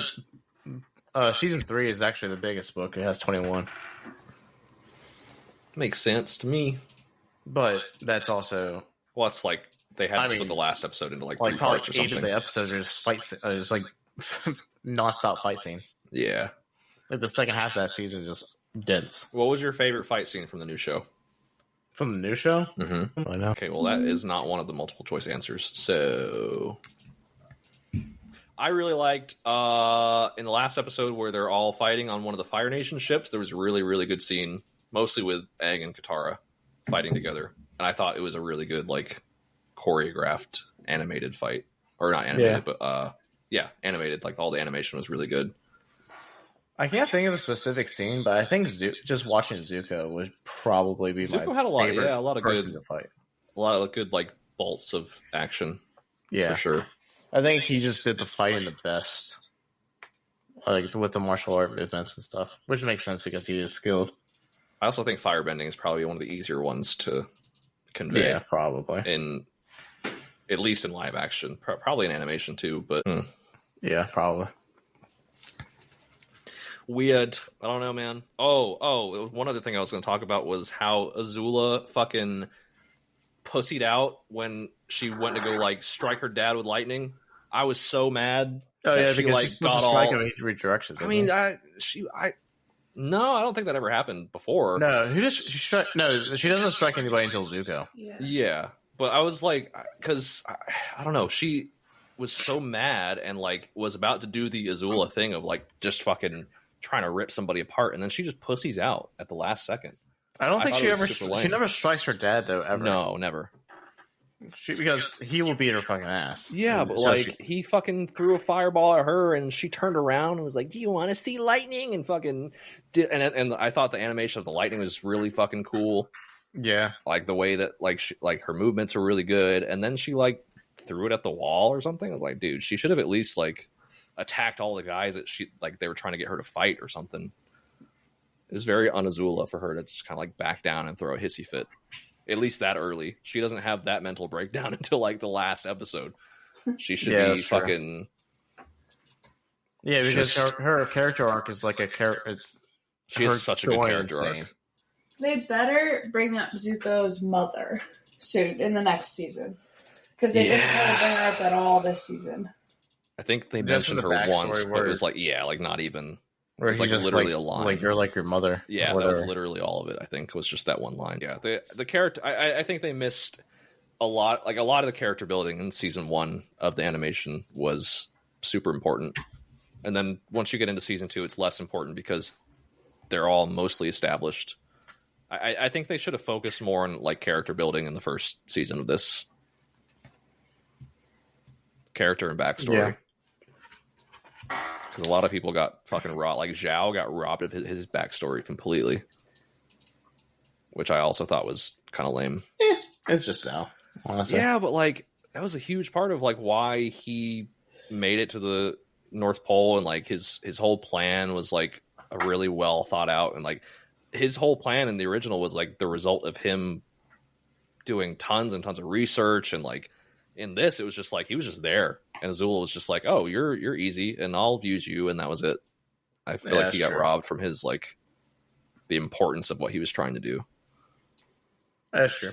season 3 is actually the biggest book. It has 21. Makes sense to me. But that's also it's like they had to split the last episode into like 3 probably parts or 8 something. of the episodes are just just like nonstop fight scenes. Yeah. Like the second half of that season is just dense. What was your favorite fight scene from the new show? From the new show? Mm-hmm. I know. Okay, well, that is not one of the multiple choice answers. So, I really liked in the last episode where they're all fighting on one of the Fire Nation ships. There was a really, really good scene, mostly with Aang and Katara fighting together, and I thought it was a really good, like, choreographed animated fight, or not animated, but animated. Like all the animation was really good. I can't think of a specific scene, but I think just watching Zuko would probably be Zuko my had a lot, favorite a lot of person good to fight. A lot of good like bolts of action. Yeah, for sure. I think he just did the fighting the best, like with the martial art movements and stuff, which makes sense because he is skilled. I also think firebending is probably one of the easier ones to convey. Yeah, probably. At least in live action, probably in animation too. But yeah, probably. Weird. I don't know, man. Oh! One other thing I was going to talk about was how Azula fucking pussied out when she went to go like strike her dad with lightning. I was so mad. Oh yeah, she, because like, she's supposed got to strike all. him in each direction. I mean, no, I don't think that ever happened before. No, she doesn't strike anybody until Zuko. Yeah, but I was like, because I don't know, she was so mad and like was about to do the Azula thing of like just fucking trying to rip somebody apart, and then she just pussies out at the last second. I don't think she never strikes her dad though ever. No, never. Because he will beat her fucking ass. Yeah, but so he fucking threw a fireball at her, and she turned around and was like, "Do you want to see lightning?" And fucking and I thought the animation of the lightning was really fucking cool. Yeah, like the way that like her movements are really good, and then she like threw it at the wall or something. I was like, dude, she should have at least like attacked all the guys that she like they were trying to get her to fight or something. It was very un-Azula for her to just kind of like back down and throw a hissy fit. At least that early. She doesn't have that mental breakdown until like the last episode. She should be fucking. Yeah, because her character arc is like a character. She has such a good character arc. They better bring up Zuko's mother soon in the next season, because they didn't really bring her up at all this season. I think they mentioned her once, but it was like not even. It was like literally a line. Like you're like your mother. Yeah, that was literally all of it. I think was just that one line. Yeah, the character. I think they missed a lot. Like a lot of the character building in season 1 of the animation was super important, and then once you get into season 2, it's less important because they're all mostly established. I think they should have focused more on like character building in the first season of this character and backstory. Yeah. Because a lot of people got fucking robbed. Like Zhao got robbed of his backstory completely, which I also thought was kind of lame. It's just Zhao, honestly. Yeah, but like that was a huge part of like why he made it to the North Pole, and like his whole plan was like a really well thought out, and like his whole plan in the original was like the result of him doing tons and tons of research, and like in this it was just like he was just there. And Azula was just like, "Oh, you're easy, and I'll use you," and that was it. I feel like he got robbed from his like the importance of what he was trying to do. That's true.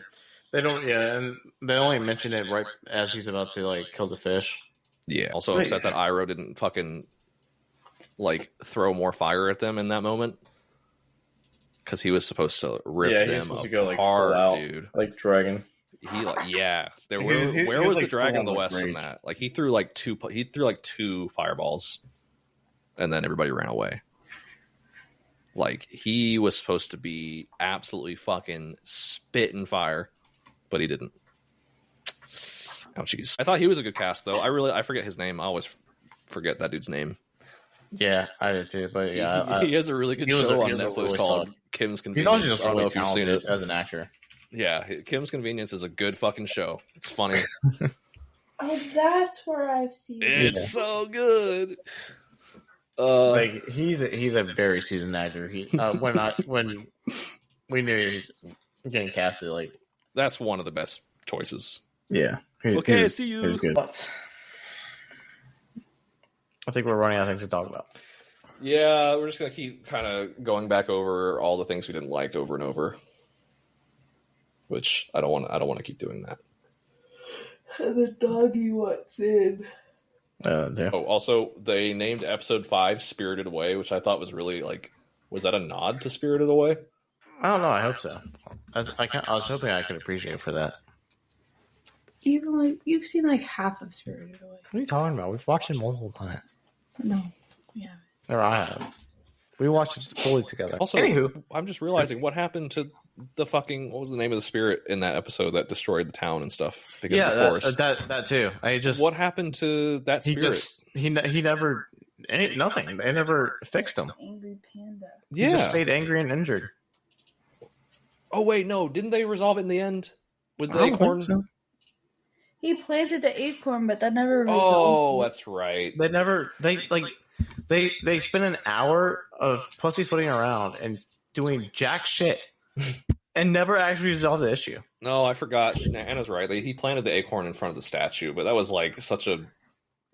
They don't, and they only mention it right as he's about to like kill the fish. Yeah. Also upset that Iroh didn't fucking like throw more fire at them in that moment, because he was supposed to rip them apart, supposed to go, like, hard, out, dude, like dragon. He like where was the dragon in the west in that? Like he threw like two fireballs, and then everybody ran away. Like he was supposed to be absolutely fucking spitting fire, but he didn't. Oh jeez. I thought he was a good cast though. I forget his name. I always forget that dude's name. Yeah, I did too. But yeah, he has a really good show on Netflix really called Kim's Convenience. He's also just really talented as an actor. Yeah, Kim's Convenience is a good fucking show. It's funny. Oh, that's where I've seen it. It's so good. Like he's a very seasoned actor. He when we knew he was getting casted, like that's one of the best choices. Yeah. Okay, I see you. But I think we're running out of things to talk about. Yeah, we're just gonna keep kind of going back over all the things we didn't like over and over. Which I don't want to keep doing that. The doggy wants in. Yeah. Oh, also they named episode 5 "Spirited Away," which I thought was really like, was that a nod to Spirited Away? I don't know. I hope so. I was hoping I could appreciate it for that. Even like you've seen like half of Spirited Away. What are you talking about? We've watched it multiple times. No, yeah. Or I have. We watched it fully together. Also, anywho, I'm just realizing what happened to the fucking, what was the name of the spirit in that episode that destroyed the town and stuff because of the forest? That too. What happened to that spirit? He never nothing. They never fixed him. Angry panda. Yeah. He just stayed angry and injured. Oh wait, no, didn't they resolve it in the end with the acorn? So. He planted the acorn, but that never resolved. Oh, that's right. They spent an hour of pussyfooting around and doing jack shit and never actually resolved the issue. No, I forgot. Anna's right. He planted the acorn in front of the statue, but that was like such a.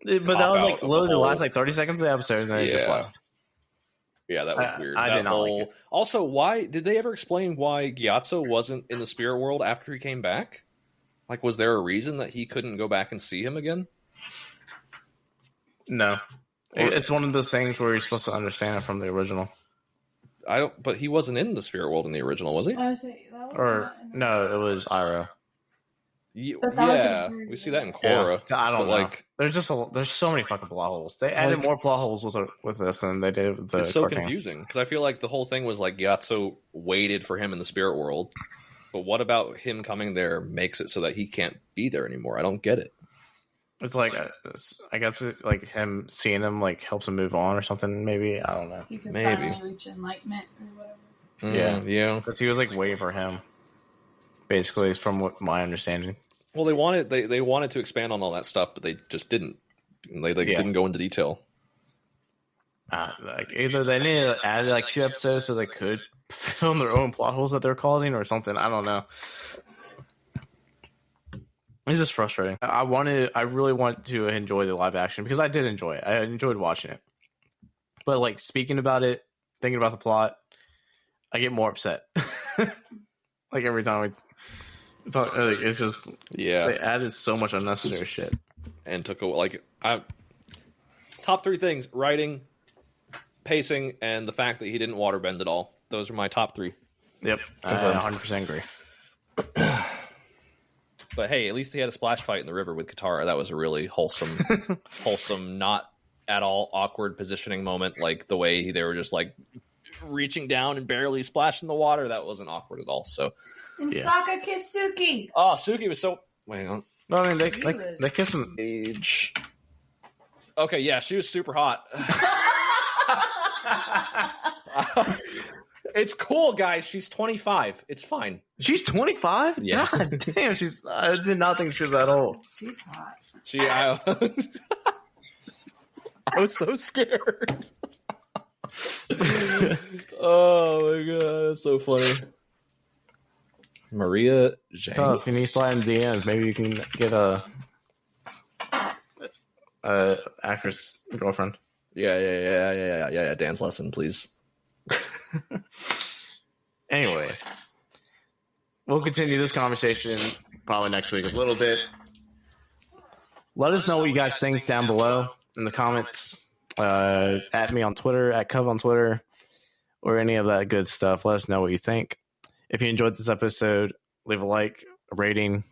But that was like literally the last like 30 seconds of the episode, and then it just left. Yeah, that was weird. I did not like it. Also, why did they ever explain why Gyatso wasn't in the spirit world after he came back? Like, was there a reason that he couldn't go back and see him again? No. It's one of those things where you're supposed to understand it from the original. I don't. But he wasn't in the spirit world in the original, was he? I was like, that was Or not in the- no, it was Iroh. But that was Yeah, in- we see that in Korra. Yeah, I don't but, know. like, There's so many fucking plot holes. They added more plot holes with this than they did with the it's so cartoon. confusing because I feel like the whole thing was like Gyatso waited for him in the spirit world, but what about him coming there makes it so that he can't be there anymore? I don't get it. It's like I guess like him seeing him like helps him move on or something. Maybe I don't know. He could Maybe. finally reach enlightenment or whatever. Yeah. Because he was like waiting for him. Basically, is from what my understanding. Well, they wanted to expand on all that stuff, but they just didn't. They didn't go into detail. Like either they need to add like 2 episodes so they could film their own plot holes that they're causing or something. I don't know. It's just frustrating. I really want to enjoy the live action because I did enjoy it. I enjoyed watching it. But like speaking about it, thinking about the plot, I get more upset. Like every time we talk, like, it's just they added so much unnecessary shit and took top 3 things: writing, pacing, and the fact that he didn't waterbend at all. Those are my top 3. Yep, I 100% agree. But hey, at least he had a splash fight in the river with Katara. That was a really wholesome, not at all awkward positioning moment. Like the way they were just like reaching down and barely splashing the water. That wasn't awkward at all. So, And Sokka kissed Suki. oh, Suki was so. Wait on. No, I mean they kiss him. Age. Okay, yeah, she was super hot. It's cool, guys. She's 25. It's fine. She's 25. Yeah. God damn, I did not think she was that old. She's hot. I was so scared. Oh my god, that's so funny. Maria Zhang. Oh, if you need slide in DMs, maybe you can get a actress girlfriend. Yeah. Dance lesson, please. Anyways, we'll continue this conversation probably next week a little bit. Let us know what you guys think down below in the comments. At me on Twitter, at Cov on Twitter, or any of that good stuff. Let us know what you think. If you enjoyed this episode, leave a like, a rating,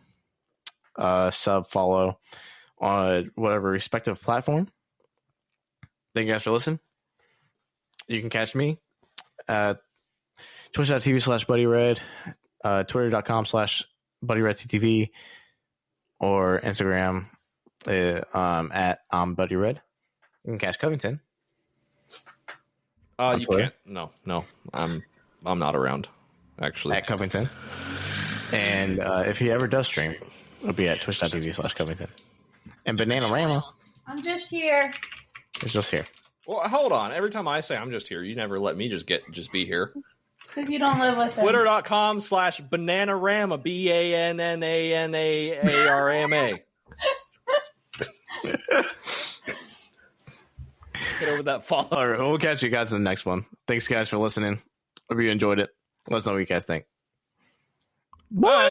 sub, follow on whatever respective platform. Thank you guys for listening. You can catch me at twitch.tv/BuddyRed, twitter.com/BuddyRedTTV, or Instagram at BuddyRed. You can catch Covington. You can't. No. I'm not around, actually. At Covington. And if he ever does stream, it'll be at twitch.tv/Covington. And Bananarama I'm just here. is just here. Well, hold on. Every time I say I'm just here, you never let me just be here. It's because you don't live with him. Twitter.com/Bananarama, BANNANAARMA. Get over that follow. All right, we'll catch you guys in the next one. Thanks, guys, for listening. Hope you enjoyed it. Let us know what you guys think. Bye.